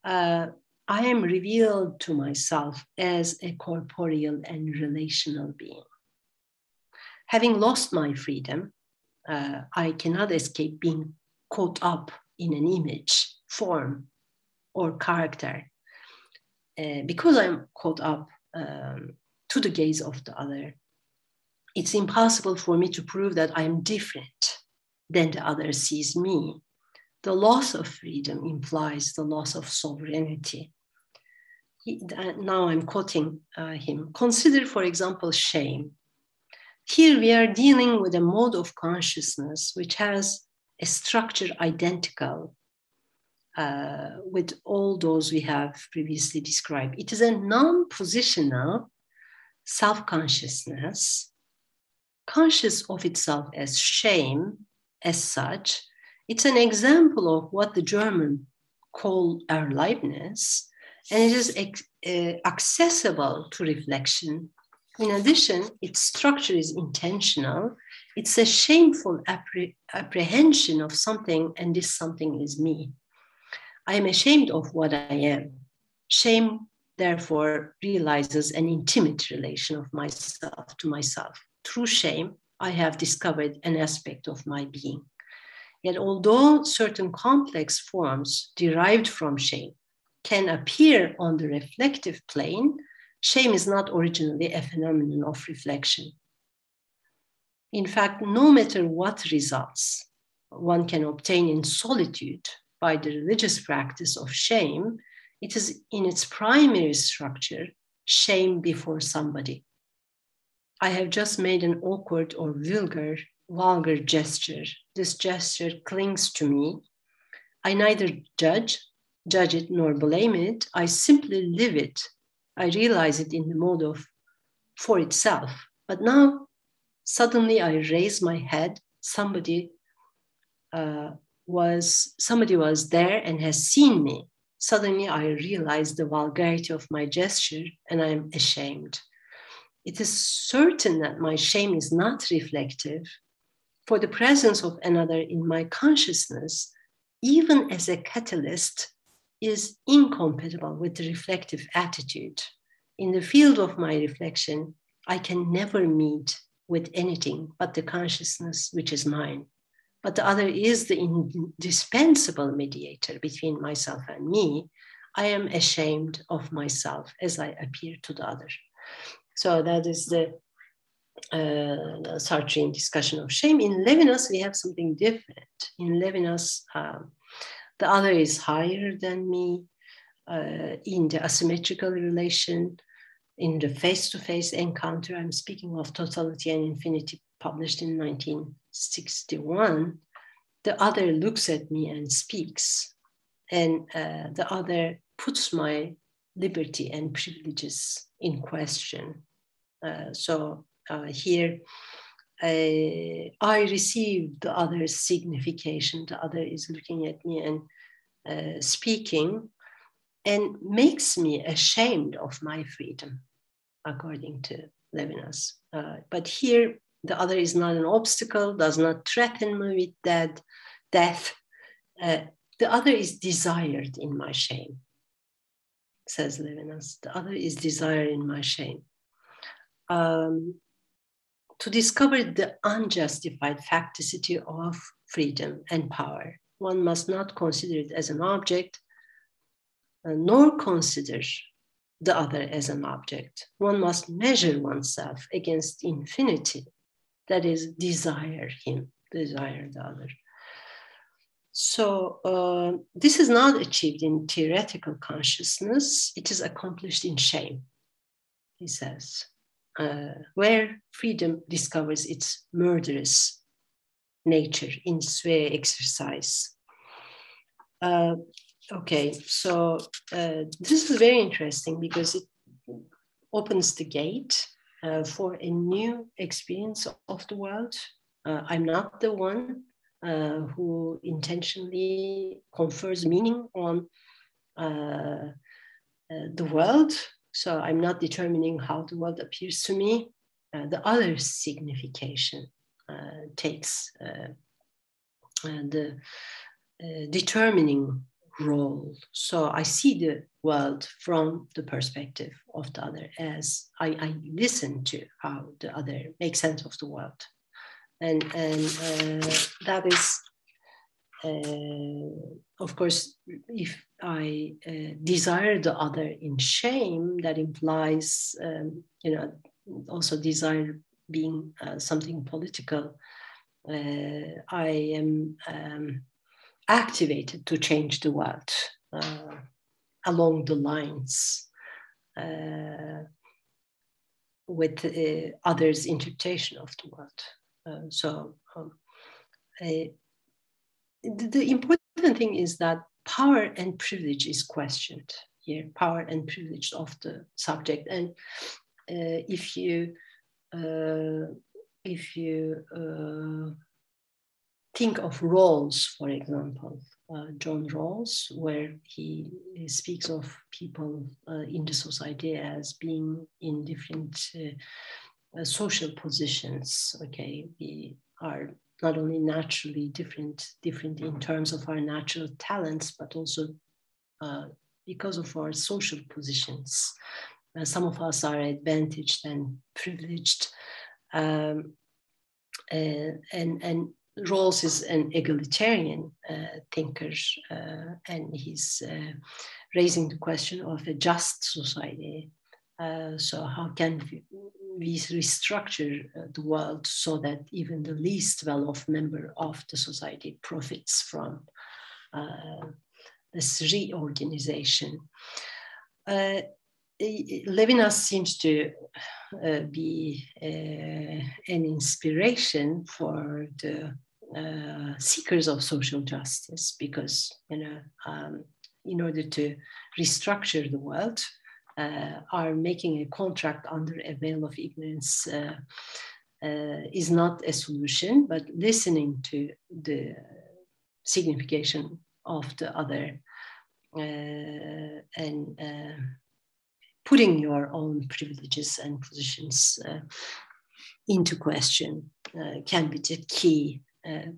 I am revealed to myself as a corporeal and relational being. Having lost my freedom, I cannot escape being caught up in an image, form, or character. Because I'm caught up to the gaze of the other, it's impossible for me to prove that I'm different than the other sees me. The loss of freedom implies the loss of sovereignty. Now I'm quoting him. Consider, for example, shame. Here we are dealing with a mode of consciousness which has a structure identical with all those we have previously described. It is a non-positional self-consciousness, conscious of itself as shame, as such. It's an example of what the German call Erlebnis, and it is accessible to reflection. In addition, its structure is intentional. It's a shameful apprehension of something, and this something is me. I am ashamed of what I am. Shame, therefore, realizes an intimate relation of myself to myself. Through shame, I have discovered an aspect of my being. Yet, although certain complex forms derived from shame can appear on the reflective plane, shame is not originally a phenomenon of reflection. In fact, no matter what results one can obtain in solitude by the religious practice of shame, it is in its primary structure, shame before somebody. I have just made an awkward or vulgar gesture. This gesture clings to me. I neither judge it nor blame it. I simply live it. I realize it in the mode of for itself. But now, suddenly I raise my head. Somebody was there and has seen me. Suddenly I realize the vulgarity of my gesture and I am ashamed. It is certain that my shame is not reflective, for the presence of another in my consciousness, even as a catalyst, is incompatible with the reflective attitude. In the field of my reflection, I can never meet with anything but the consciousness which is mine. But the other is the indispensable mediator between myself and me. I am ashamed of myself as I appear to the other. So that is the Sartrean discussion of shame. In Levinas, we have something different. In Levinas, the other is higher than me in the asymmetrical relation, in the face-to-face encounter. I'm speaking of Totality and Infinity, published in 1961. The other looks at me and speaks, and the other puts my liberty and privileges in question. So here, I receive the other's signification. The other is looking at me and speaking, and makes me ashamed of my freedom, according to Levinas. But here, the other is not an obstacle, does not threaten me with death. The other is desired in my shame, says Levinas. The other is desired in my shame. To discover the unjustified facticity of freedom and power, one must not consider it as an object, nor consider the other as an object. One must measure oneself against infinity, that is, desire him, desire the other. So this is not achieved in theoretical consciousness, it is accomplished in shame, he says, where freedom discovers its murderous nature in its very exercise. Okay, so this is very interesting because it opens the gate for a new experience of the world. I'm not the one who intentionally confers meaning on the world. So I'm not determining how the world appears to me. The other's signification takes the determining role. So I see the world from the perspective of the other as I listen to how the other makes sense of the world. And that is, of course, if I desire the other in shame, that implies, also desire being something political. I am activated to change the world along the lines with others' interpretation of the world. So the important thing is that power and privilege is questioned here, power and privilege of the subject. And if you think of Rawls, for example, John Rawls, where he speaks of people in the society as being in different social positions. Okay, we are not only naturally different in terms of our natural talents, but also because of our social positions. Some of us are advantaged and privileged, and Rawls is an egalitarian thinker, and he's raising the question of a just society. So how can we restructure the world so that even the least well-off member of the society profits from this reorganization? Levinas seems to be an inspiration for the seekers of social justice, because in order to restructure the world, are making a contract under a veil of ignorance is not a solution, but listening to the signification of the other and putting your own privileges and positions into question can be the key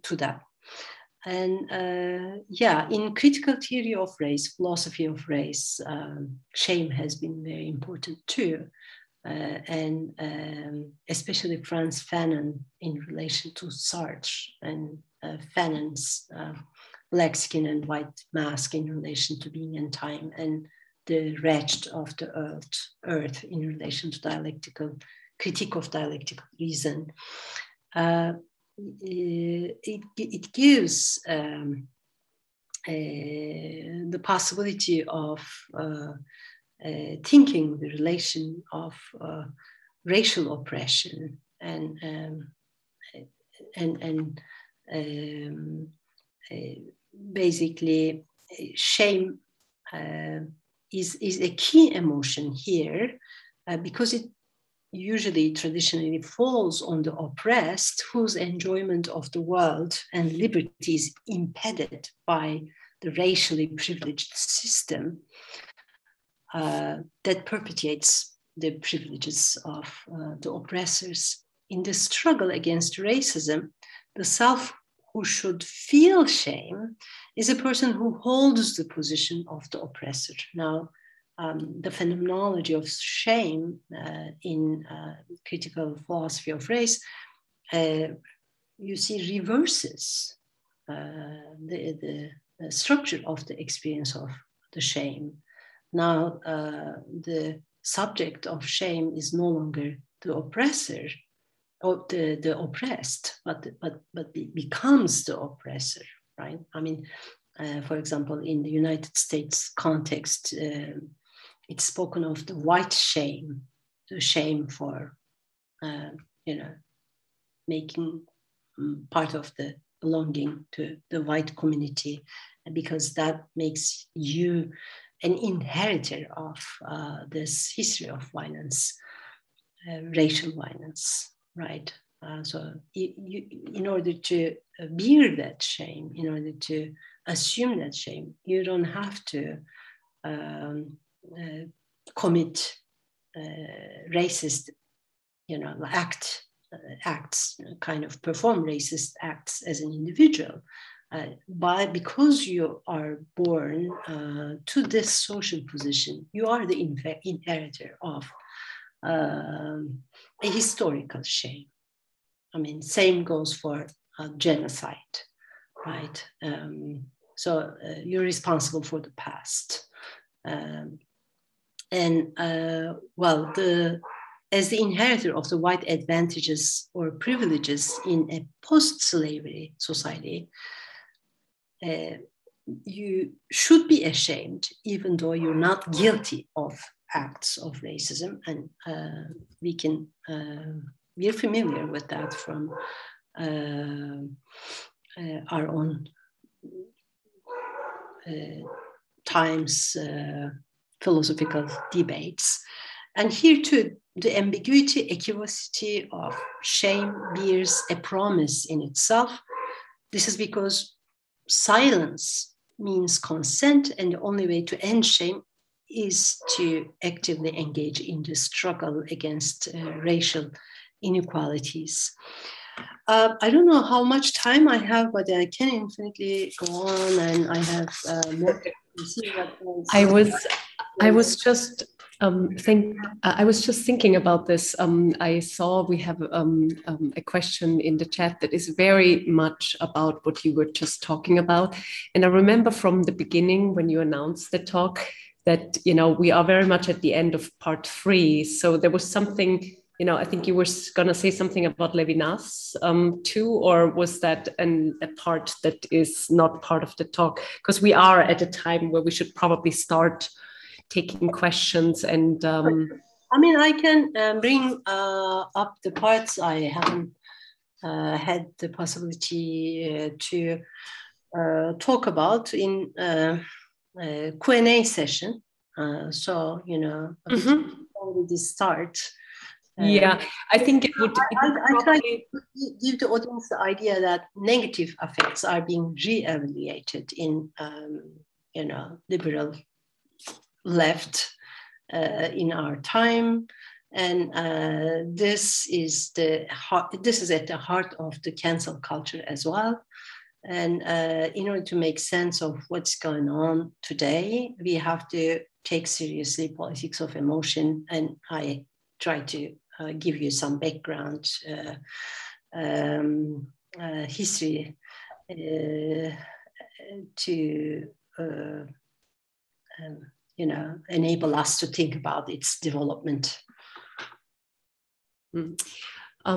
to that. And in critical theory of race, philosophy of race, shame has been very important too. And especially Frantz Fanon in relation to Sartre, and Fanon's black skin and white mask in relation to being in time, and the wretched of the earth in relation to dialectical critique of dialectical reason. It gives the possibility of thinking the relation of racial oppression and basically shame is a key emotion here because it usually traditionally falls on the oppressed, whose enjoyment of the world and liberty is impeded by the racially privileged system that perpetuates the privileges of the oppressors. In the struggle against racism, the self who should feel shame is a person who holds the position of the oppressor. Now, the phenomenology of shame in critical philosophy of race, you see, reverses the structure of the experience of the shame. Now, the subject of shame is no longer the oppressor or the oppressed, but becomes the oppressor, right? I mean, for example, in the United States context, it's spoken of the white shame, the shame for, making part of the belonging to the white community, because that makes you an inheritor of this history of violence, racial violence, right? So in order to bear that shame, in order to assume that shame, you don't have to commit racist, acts, kind of perform racist acts as an individual, because you are born to this social position. You are the inheritor of a historical shame. I mean, same goes for genocide, right? So you're responsible for the past. As the inheritor of the white advantages or privileges in a post-slavery society, you should be ashamed, even though you're not guilty of acts of racism. And we're familiar with that from our own times, philosophical debates. And here too, the ambiguity, equivocity of shame bears a promise in itself. This is because silence means consent, and the only way to end shame is to actively engage in the struggle against racial inequalities. I don't know how much time I have, but I can infinitely go on, and I have more. I was just thinking about this. I saw we have a question in the chat that is very much about what you were just talking about. And I remember from the beginning when you announced the talk that, we are very much at the end of part 3. So there was something, I think you were going to say something about Levinas too, or was that a part that is not part of the talk? Because we are at a time where we should probably start taking questions and I can bring up the parts I haven't had the possibility to talk about in Q&A session. We can already start. I think it would. I try to give the audience the idea that negative affects are being re-evaluated in, liberal left in our time, and this is at the heart of the cancel culture as well. And in order to make sense of what's going on today, we have to take seriously politics of emotion, and I try to give you some background history to enable us to think about its development. I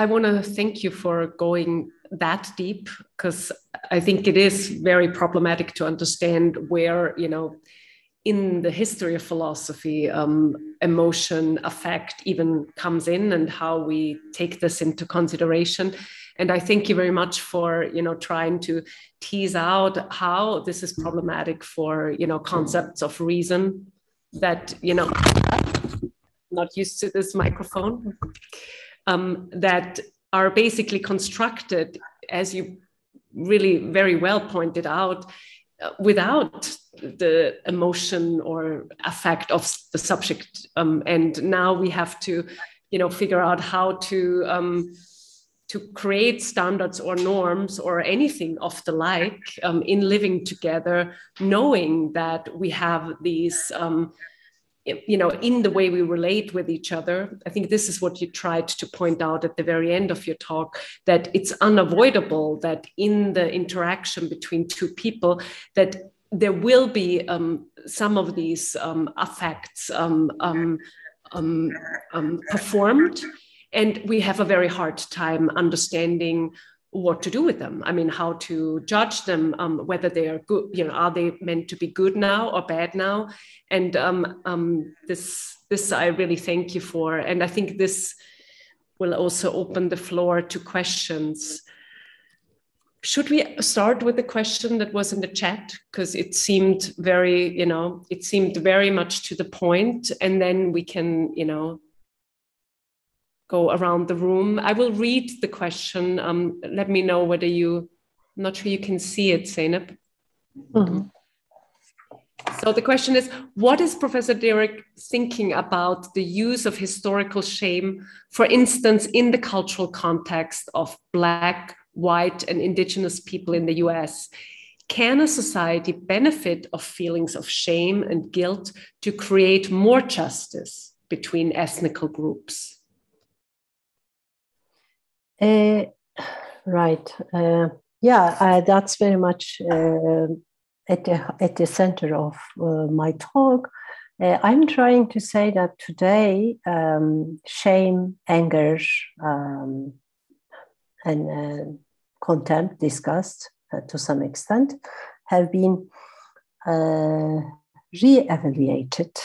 want to thank you for going that deep, because I think it is very problematic to understand where, in the history of philosophy, emotion, affect even comes in, and how we take this into consideration. And I thank you very much for, trying to tease out how this is problematic for, concepts of reason that, not used to this microphone, that are basically constructed, as you really very well pointed out, without the emotion or affect of the subject. And now we have to, figure out how to create standards or norms or anything of the like in living together, knowing that we have these in the way we relate with each other. I think this is what you tried to point out at the very end of your talk, that it's unavoidable that in the interaction between two people, that there will be some of these affects performed, and we have a very hard time understanding what to do with them. I mean, how to judge them, whether they are good, are they meant to be good now or bad now? And this I really thank you for. And I think this will also open the floor to questions. Should we start with the question that was in the chat? Because it seemed very, it seemed very much to the point, and then we can, go around the room. I will read the question. Let me know whether I'm not sure you can see it, ZEYNEP. Mm-hmm. So the question is, what is Professor Direk thinking about the use of historical shame, for instance, in the cultural context of Black, white, and indigenous people in the US? Can a society benefit of feelings of shame and guilt to create more justice between ethnical groups? Right. That's very much at the center of my talk. I'm trying to say that today, shame, anger, and contempt, disgust, to some extent, have been re-evaluated.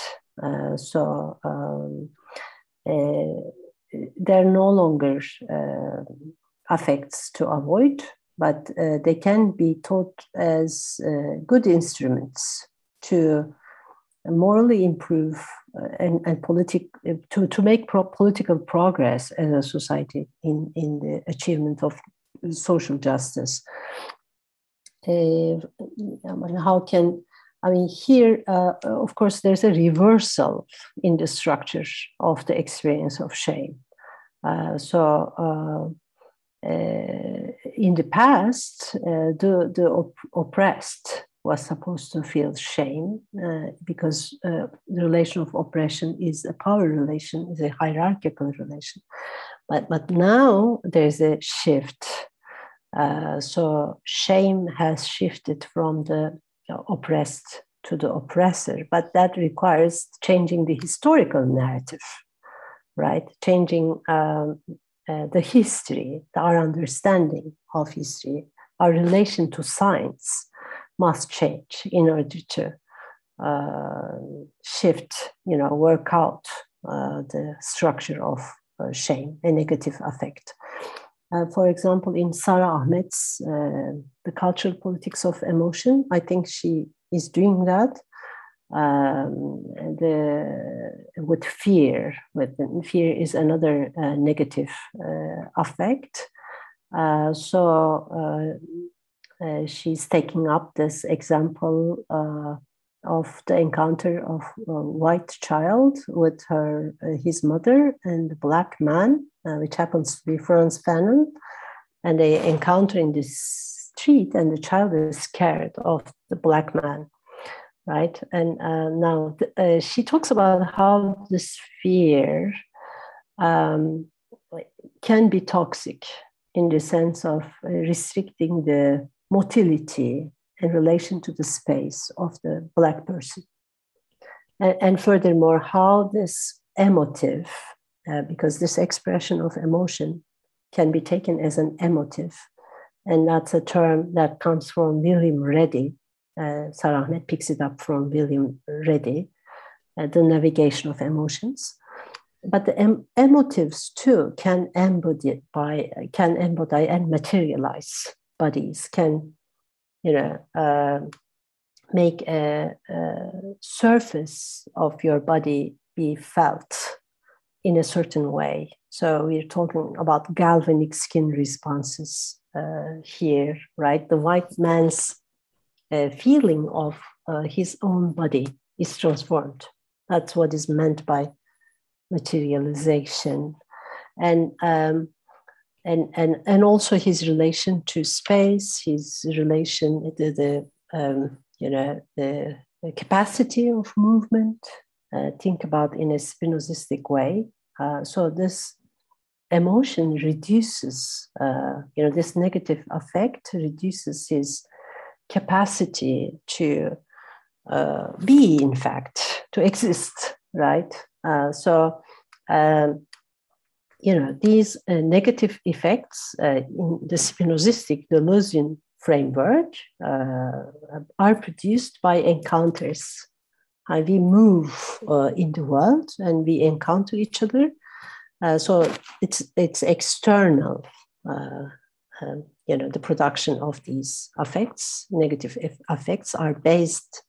They're no longer affects to avoid, but they can be taught as good instruments to morally improve and to make political progress as a society in the achievement of social justice. Here, of course, there's a reversal in the structure of the experience of shame. In the past, the oppressed was supposed to feel shame because the relation of oppression is a power relation, is a hierarchical relation. But now there's a shift. So shame has shifted from the oppressed to the oppressor, but that requires changing the historical narrative, right? Changing the history, our understanding of history, our relation to science must change in order to shift, work out the structure of shame, a negative affect. For example, in Sara Ahmet's The Cultural Politics of Emotion, I think she is doing that with fear. Fear is another negative affect. She's taking up this example of the encounter of a white child with his mother and the Black man, which happens to be Franz Fanon. And they encounter in this street, and the child is scared of the Black man, right? And now she talks about how this fear can be toxic in the sense of restricting the motility in relation to the space of the Black person. And furthermore, how this emotive, because this expression of emotion can be taken as an emotive, and that's a term that comes from William Reddy. Sara Ahmet picks it up from William Reddy, the navigation of emotions. But the emotives too can embody and materialize bodies, can make a surface of your body be felt in a certain way. So we're talking about galvanic skin responses here, right? The white man's feeling of his own body is transformed. That's what is meant by materialization, and also his relation to space, his relation to the capacity of movement. Think about in a Spinozistic way. So this emotion reduces, this negative affect reduces his capacity to be, in fact, to exist, right? These negative effects in the Spinozistic Deleuzian framework are produced by encounters. We move in the world and we encounter each other. So it's external, the production of these affects, negative affects, are based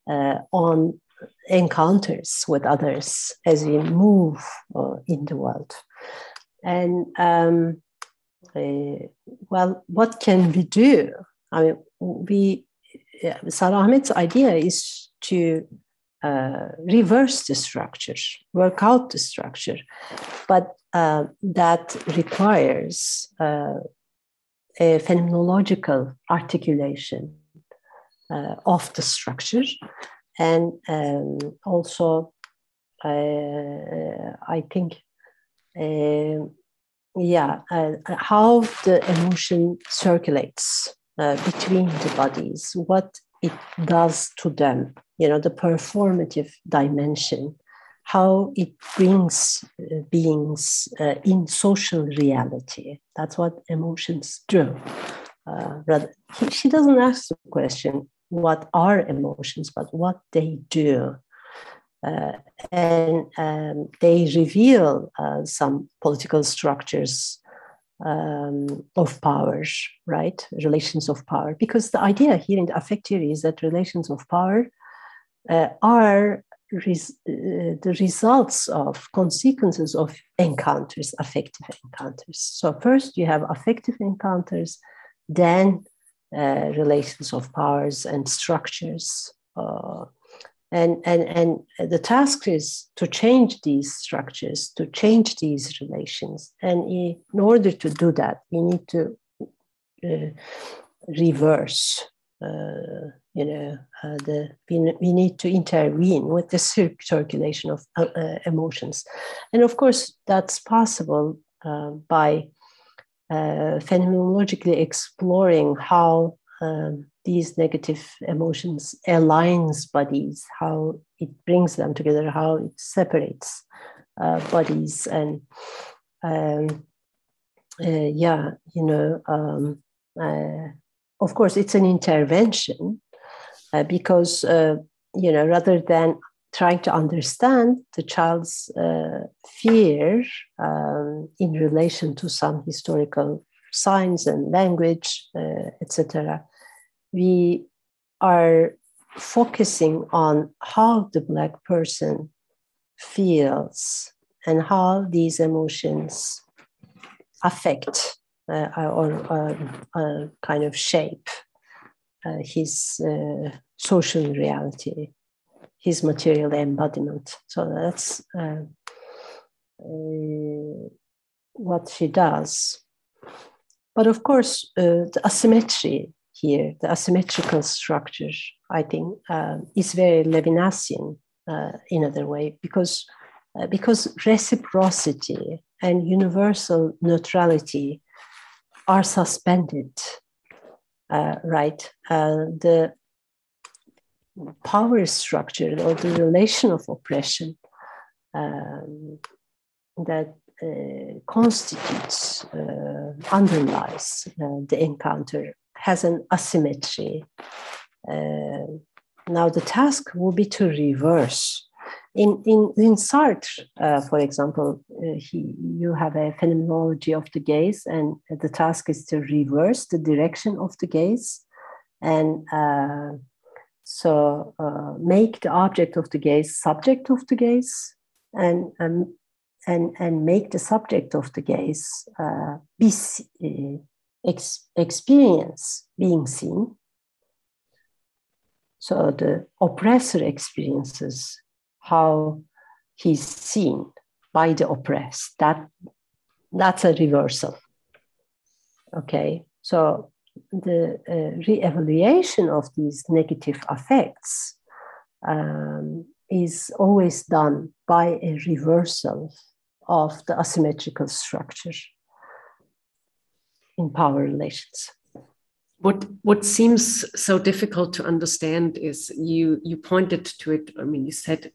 on encounters with others as we move in the world. And what can we do? I mean, Salah Ahmed's idea is to reverse the structure, work out the structure, but that requires a phenomenological articulation of the structure, and also I think how the emotion circulates between the bodies, what it does to them, the performative dimension, how it brings beings in social reality. That's what emotions do. She doesn't ask the question, what are emotions, but what they do. And they reveal some political structures of power, right? Relations of power. Because the idea here in the affect theory is that relations of power are the results of consequences of encounters, affective encounters. So first you have affective encounters, then relations of powers and structures. And the task is to change these structures, to change these relations. And in order to do that, we need to reverse, we need to intervene with the circulation of emotions. And of course, that's possible by phenomenologically exploring how these negative emotions aligns bodies, how it brings them together, how it separates bodies. And of course, it's an intervention because, rather than trying to understand the child's fear in relation to some historical signs and language, etc., we are focusing on how the Black person feels and how these emotions affect or kind of shape his social reality, his material embodiment. So that's what she does. But of course, the asymmetry here, the asymmetrical structure, I think, is very Levinasian in other way, because reciprocity and universal neutrality are suspended, right? The power structure or the relation of oppression that constitutes, underlies the encounter has an asymmetry. Now the task will be to reverse. In Sartre, for example, you have a phenomenology of the gaze, and the task is to reverse the direction of the gaze, and make the object of the gaze subject of the gaze, and and make the subject of the gaze experience being seen. So the oppressor experiences how he's seen by the oppressed. That's a reversal. Okay, so the re-evaluation of these negative affects is always done by a reversal of the asymmetrical structure in power relations. What seems so difficult to understand is you pointed to it. I mean, you said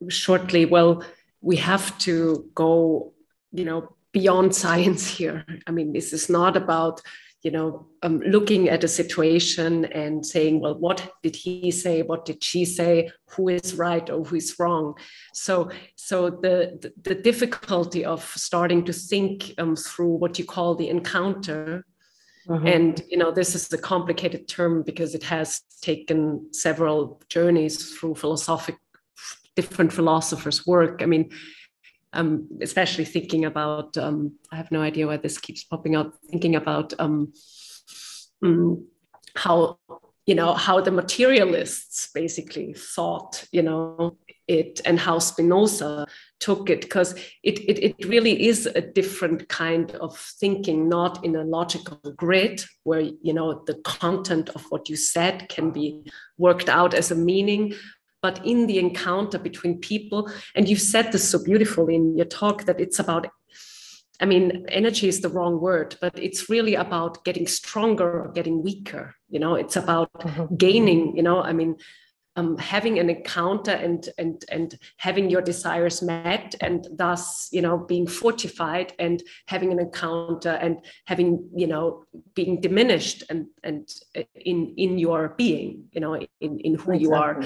shortly, well, we have to go, beyond science here. I mean, this is not about, looking at a situation and saying, well, what did he say? What did she say? Who is right or who is wrong? So the difficulty of starting to think through what you call the encounter. Mm-hmm. And, this is a complicated term because it has taken several journeys through different philosophers' work. I mean, especially thinking about, I have no idea why this keeps popping up, thinking about how the materialists basically thought, it, and how Spinoza took it, because it really is a different kind of thinking, not in a logical grid where, the content of what you said can be worked out as a meaning, but in the encounter between people. And you said this so beautifully in your talk that it's about, I mean, energy is the wrong word, but it's really about getting stronger or getting weaker. It's about gaining, having an encounter and having your desires met, and thus, being fortified, and having an encounter and having, being diminished and in your being, in who you are.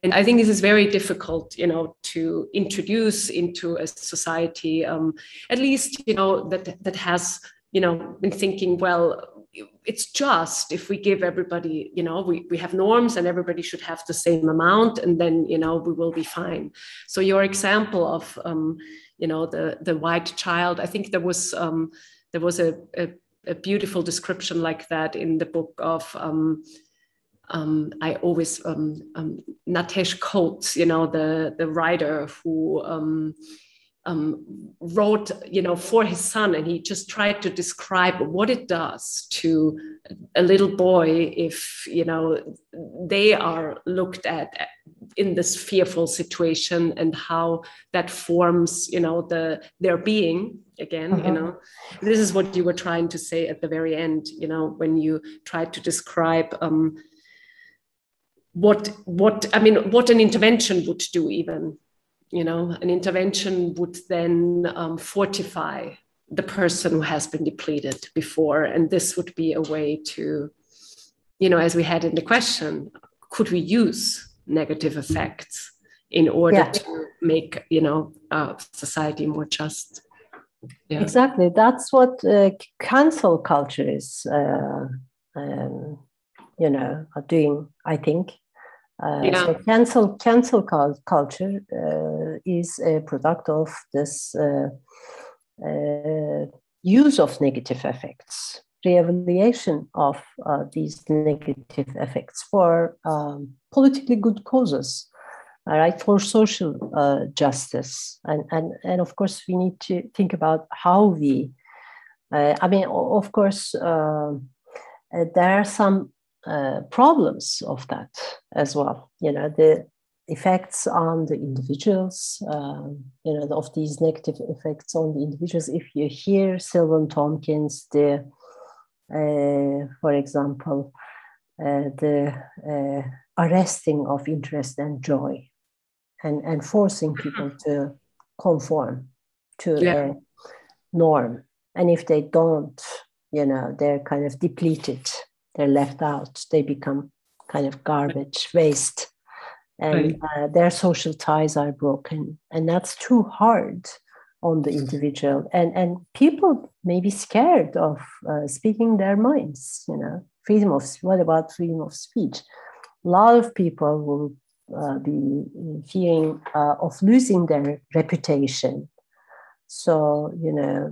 And I think this is very difficult, to introduce into a society, at least, that has, been thinking, well, it's just if we give everybody, we have norms and everybody should have the same amount, and then, we will be fine. So your example of, the white child, I think there was a beautiful description like that in the book of, I always Natesh Coates, the writer who wrote, for his son, and he just tried to describe what it does to a little boy if, they are looked at in this fearful situation, and how that forms, their being again. This is what you were trying to say at the very end, when you tried to describe what an intervention would do. Even, an intervention would then fortify the person who has been depleted before. And this would be a way to, as we had in the question, could we use negative effects in order to make, society more just? Yeah. Exactly. That's what cancel culture is, doing, I think. So cancel culture is a product of this use of negative effects, re-evaluation of these negative effects for politically good causes, right, for social justice. And of course, we need to think about how we, of course, there are some problems of that as well. The effects on the individuals, of these negative effects on the individuals. If you hear Sylvan Tompkins, for example, the arresting of interest and joy, and forcing people to conform to a norm, and if they don't, they're kind of depleted. They're left out. They become kind of garbage, waste, and their social ties are broken. And that's too hard on the individual. And people may be scared of speaking their minds. What about freedom of speech? A lot of people will be fearing of losing their reputation So,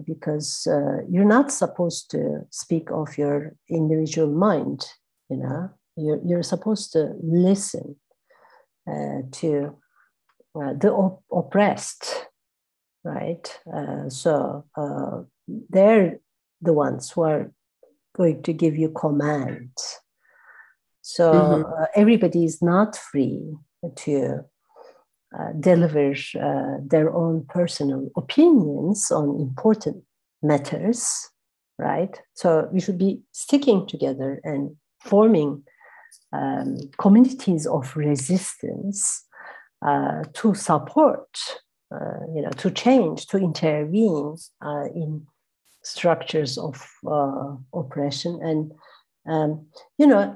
because you're not supposed to speak of your individual mind, you're supposed to listen to the oppressed, right? So they're the ones who are going to give you commands. So everybody is not free to deliver their own personal opinions on important matters, right? So we should be sticking together and forming communities of resistance to support, to change, to intervene in structures of oppression. And,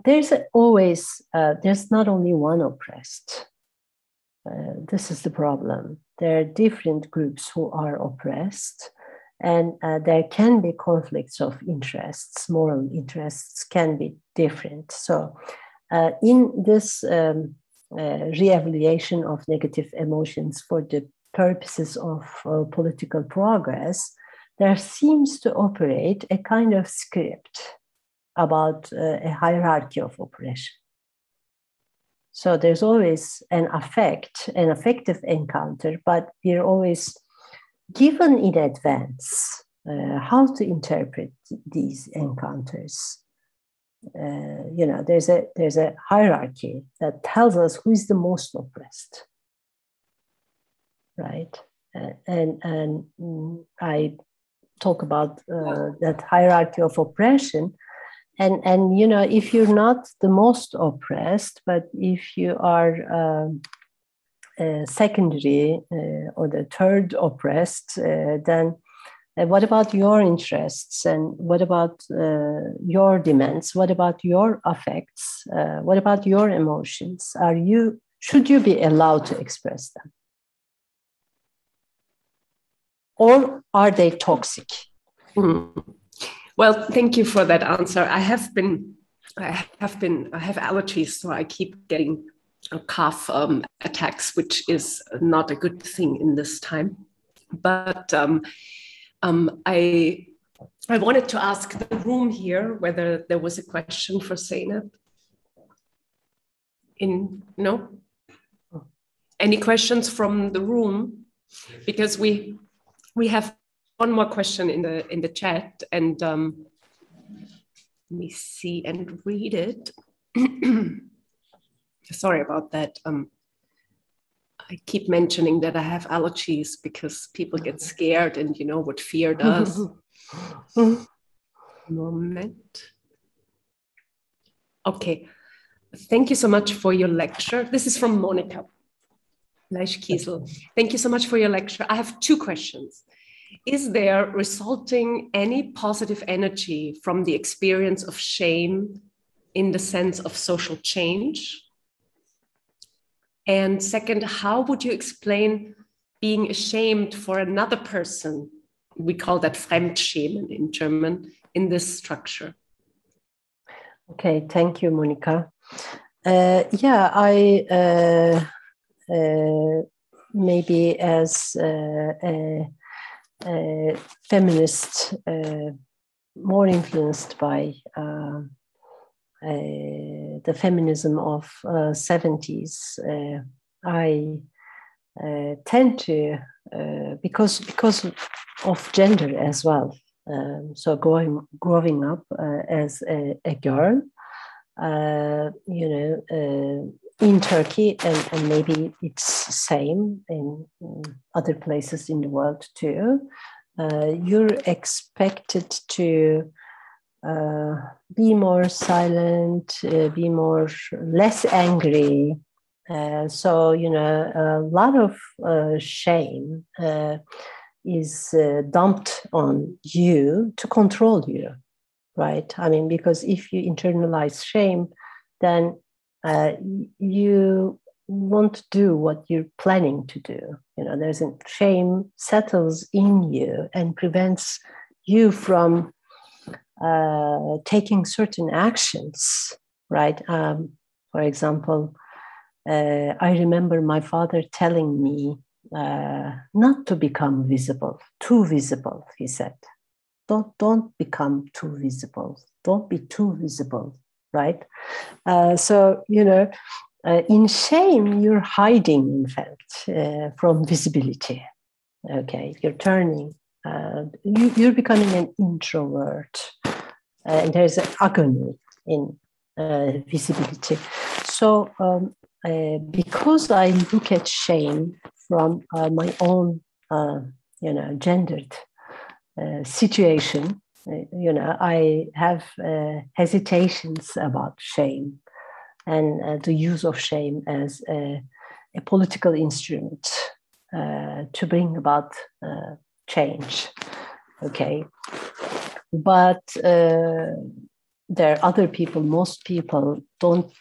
there's always, there's not only one oppressed. This is the problem. There are different groups who are oppressed, and there can be conflicts of interests. Moral interests can be different. So in this re-evaluation of negative emotions for the purposes of political progress, there seems to operate a kind of script about a hierarchy of oppression. So there's always an affective encounter, but we're always given in advance how to interpret these encounters. There's a hierarchy that tells us who is the most oppressed, right? And I talk about that hierarchy of oppression. And if you're not the most oppressed, but if you are secondary or the third oppressed, then what about your interests? And what about your demands? What about your affects? What about your emotions? Should you be allowed to express them? Or are they toxic? Well, thank you for that answer. I have allergies, so I keep getting cough attacks, which is not a good thing in this time. But I wanted to ask the room here whether there was a question for ZEYNEP. No? Any questions from the room? Because we have one more question in the chat, and let me see and read it. Sorry about that. I keep mentioning that I have allergies because people get scared, and you know what fear does. Moment. Okay. Thank you so much for your lecture. This is from Monika Leisch-Kiesel. Thank you so much for your lecture. I have two questions. Is there resulting any positive energy from the experience of shame in the sense of social change? And second, how would you explain being ashamed for another person? We call that Fremdschämen in German, in this structure. Okay, thank you, Monika. I maybe as a feminist, more influenced by the feminism of 70s, I tend to, because of gender as well. So growing up as a girl, in Turkey, and maybe it's the same in other places in the world too, you're expected to be more silent, be less angry. So, a lot of shame is dumped on you to control you, right? I mean, because if you internalize shame, then you won't do what you're planning to do. There's a shame settles in you and prevents you from taking certain actions, right? For example, I remember my father telling me not to become visible, too visible, he said. Don't become too visible. Don't be too visible, right? So, you know, in shame, you're hiding, in fact, from visibility. Okay, you're turning, you're becoming an introvert. And there's an agony in visibility. So because I look at shame from my own, you know, gendered situation, you know, I have hesitations about shame and the use of shame as a political instrument to bring about change. Okay. But there are other people, most people don't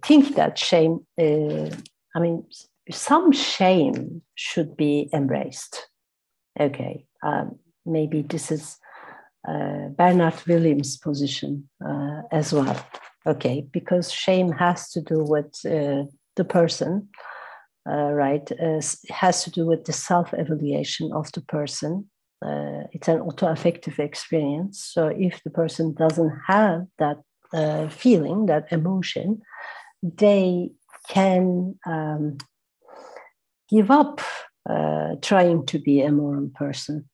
think that shame, I mean, some shame should be embraced. Okay, maybe this is Bernard Williams' position as well. Okay, because shame has to do with the person, right? Has to do with the self-evaluation of the person. It's an auto-affective experience. So if the person doesn't have that feeling, that emotion, they can give up trying to be a moral person.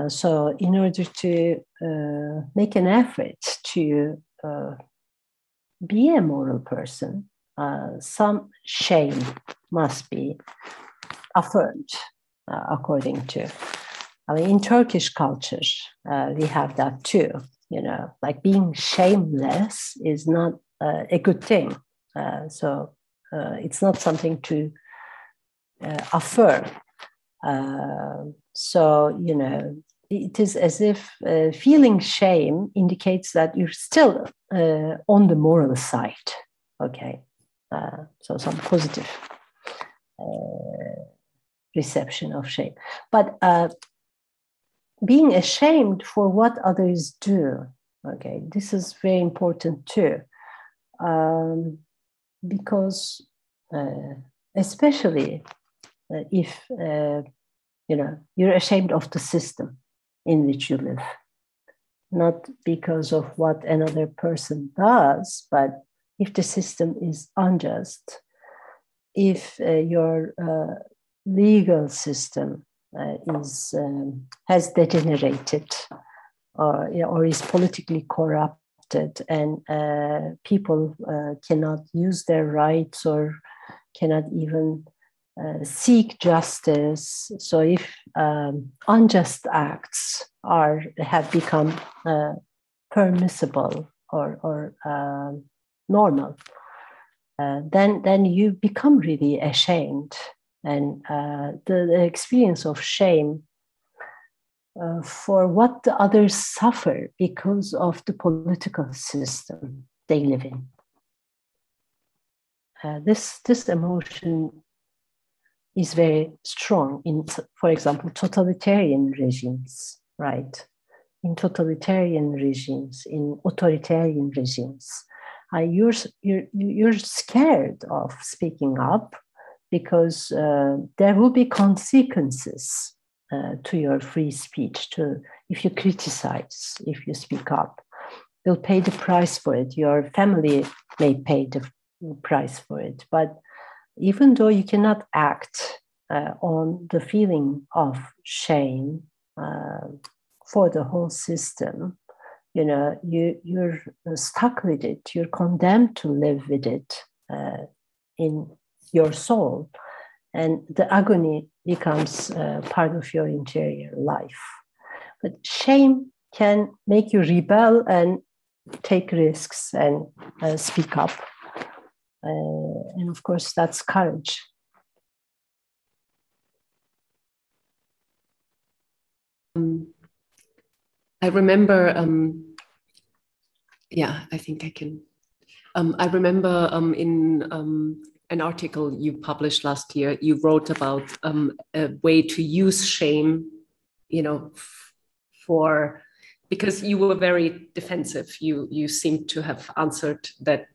So in order to make an effort to be a moral person, some shame must be affirmed, according to. I mean, in Turkish culture, we have that too. You know, like being shameless is not a good thing. So it's not something to affirm. So, you know, it is as if feeling shame indicates that you're still on the moral side. Okay. So some positive reception of shame. But being ashamed for what others do, okay, this is very important too, because especially if you know, you're ashamed of the system in which you live, not because of what another person does, but if the system is unjust, if your legal system has degenerated or is politically corrupted, and people cannot use their rights or cannot even seek justice. So if unjust acts have become permissible or normal, then you become really ashamed. And the experience of shame for what the others suffer because of the political system they live in. This emotion is very strong in, for example, totalitarian regimes, right? In totalitarian regimes, in authoritarian regimes, you're scared of speaking up, because there will be consequences to your free speech. If you criticize, if you speak up, you'll pay the price for it. Your family may pay the price for it. But even though you cannot act on the feeling of shame for the whole system, you know, you're stuck with it. You're condemned to live with it in your soul, and the agony becomes part of your interior life. But shame can make you rebel and take risks and speak up. And of course, that's courage. I remember, yeah, I think I can. I remember in an article you published last year, you wrote about a way to use shame, you know, because you were very defensive. You seemed to have answered that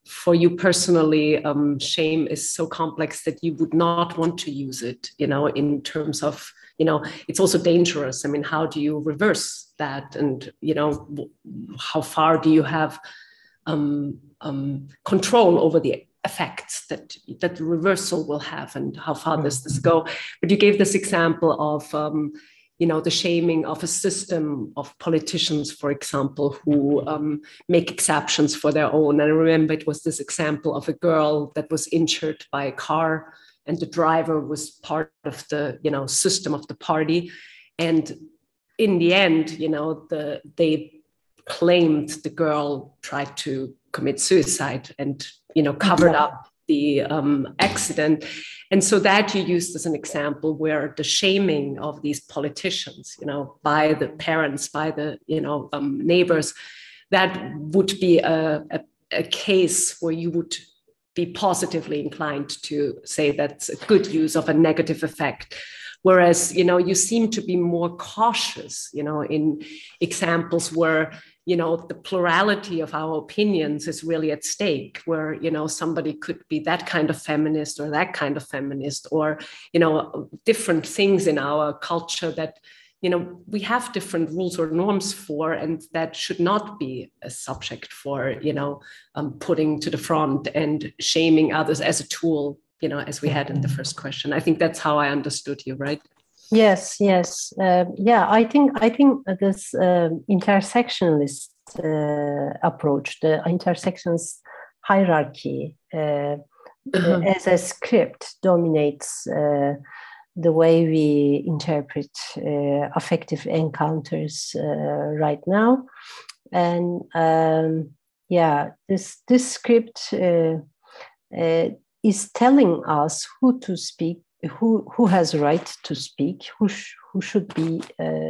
for you personally, shame is so complex that you would not want to use it, in terms of, it's also dangerous. I mean, how do you reverse that? And, how far do you have control over the effects that the reversal will have, and how far does this go? But you gave this example of, the shaming of a system of politicians, for example, who make exceptions for their own. And I remember it was this example of a girl that was injured by a car, and the driver was part of the, system of the party. And in the end, they claimed the girl tried to commit suicide and, covered up the accident. And so that you used as an example where the shaming of these politicians, by the parents, by the, neighbors, that would be a case where you would be positively inclined to say that's a good use of a negative effect. Whereas, you seem to be more cautious, in examples where, the plurality of our opinions is really at stake, where, somebody could be that kind of feminist or that kind of feminist, or, different things in our culture that, we have different rules or norms for, and that should not be a subject for, putting to the front and shaming others as a tool, as we had in the first question. I think that's how I understood you, right? Yes. I think this intersectionalist approach, the intersectionalist hierarchy, as a script, dominates the way we interpret affective encounters right now. And this script is telling us who to speak, who has right to speak, who should be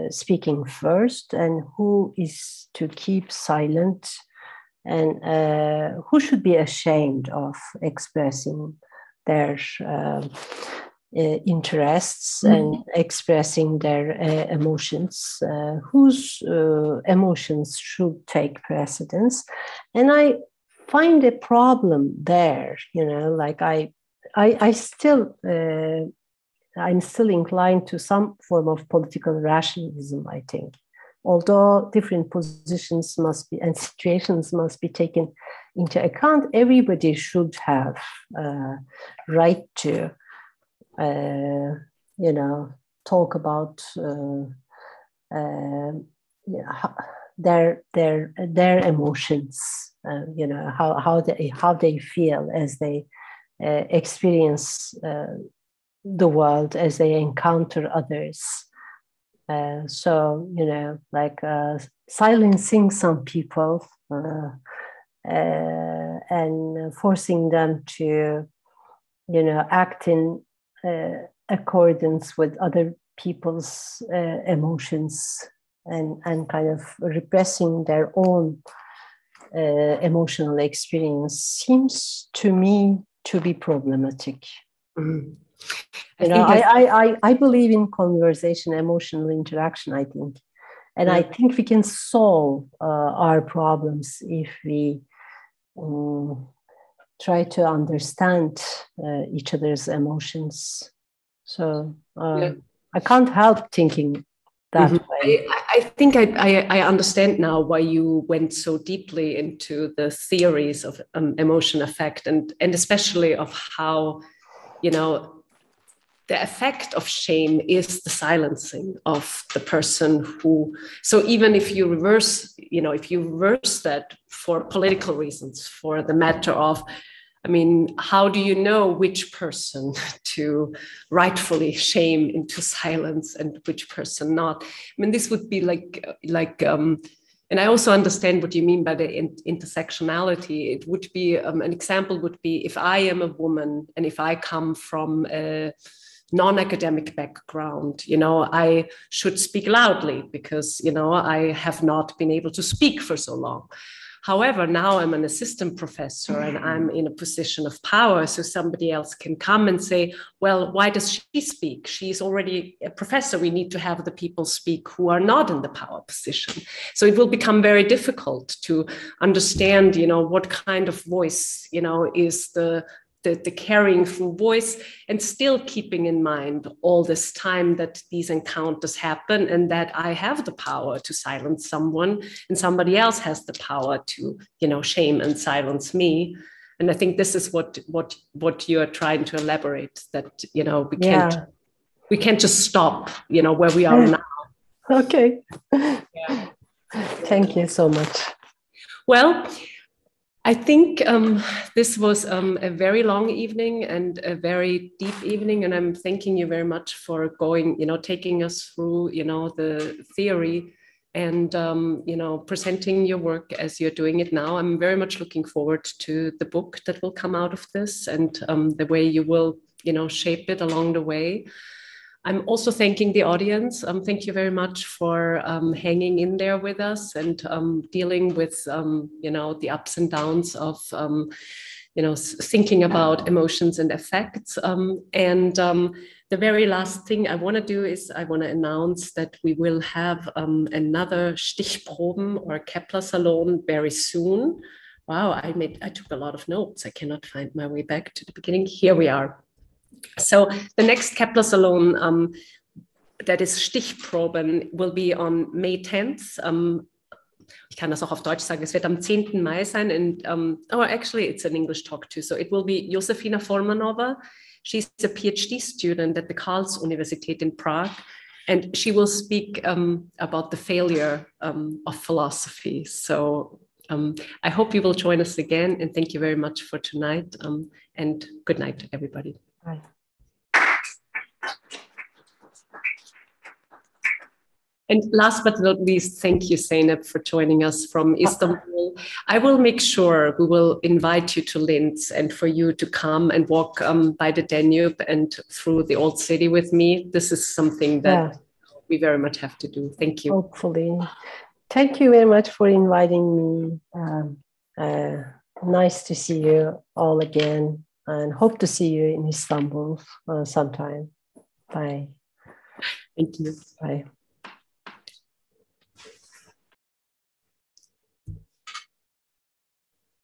speaking first, and who is to keep silent, and who should be ashamed of expressing their interests and expressing their emotions, whose emotions should take precedence. And I find a problem there, like I'm still inclined to some form of political rationalism, I think. Although different positions must be and situations must be taken into account, everybody should have right to, talk about their emotions, how they feel as they experience the world, as they encounter others. Silencing some people and forcing them to, act in accordance with other people's emotions, and kind of repressing their own emotional experience seems to me to be problematic. Mm-hmm. I believe in conversation, emotional interaction, I think. And I think we can solve our problems if we try to understand each other's emotions. So I can't help thinking that way. I think I understand now why you went so deeply into the theories of emotion affect, and especially of how, the effect of shame is the silencing of the person who, so even if you reverse, that for political reasons, for the matter of, how do you know which person to rightfully shame into silence and which person not? This would be like, and I also understand what you mean by the intersectionality. It would be, an example would be if I am a woman and if I come from a non-academic background, I should speak loudly because, I have not been able to speak for so long. However, now I'm an assistant professor and I'm in a position of power. So somebody else can come and say, well, why does she speak? She's already a professor. We need to have the people speak who are not in the power position. So it will become very difficult to understand, what kind of voice, is the carrying through voice, and still keeping in mind all this time that these encounters happen and that I have the power to silence someone and somebody else has the power to, shame and silence me. And I think this is what you are trying to elaborate, that, we can't just stop, where we are now. Okay. Yeah. Thank you so much. Well, I think this was a very long evening and a very deep evening, and I'm thanking you very much for going, taking us through, the theory and, presenting your work as you're doing it now. I'm very much looking forward to the book that will come out of this and the way you will, shape it along the way. I'm also thanking the audience. Thank you very much for hanging in there with us and dealing with, the ups and downs of, thinking about emotions and affects. The very last thing I want to do is I want to announce that we will have another Stichproben or Kepler Salon very soon. Wow, I took a lot of notes. I cannot find my way back to the beginning. Here we are. So the next Kepler Salon, that is Stichproben, will be on May 10th. Ich kann das auch auf Deutsch sagen. Es wird am 10. Mai sein. And actually, it's an English talk too. So it will be Josefina Formanova. She's a PhD student at the Karls-Universität in Prague. And she will speak about the failure of philosophy. So I hope you will join us again. And thank you very much for tonight. And good night, everybody. Bye. And last but not least, thank you, ZEYNEP, for joining us from Istanbul. I will make sure we will invite you to Linz and for you to come and walk by the Danube and through the old city with me. This is something that we very much have to do. Thank you. Hopefully. Thank you very much for inviting me. Nice to see you all again, and hope to see you in Istanbul sometime. Bye. Thank you. Bye.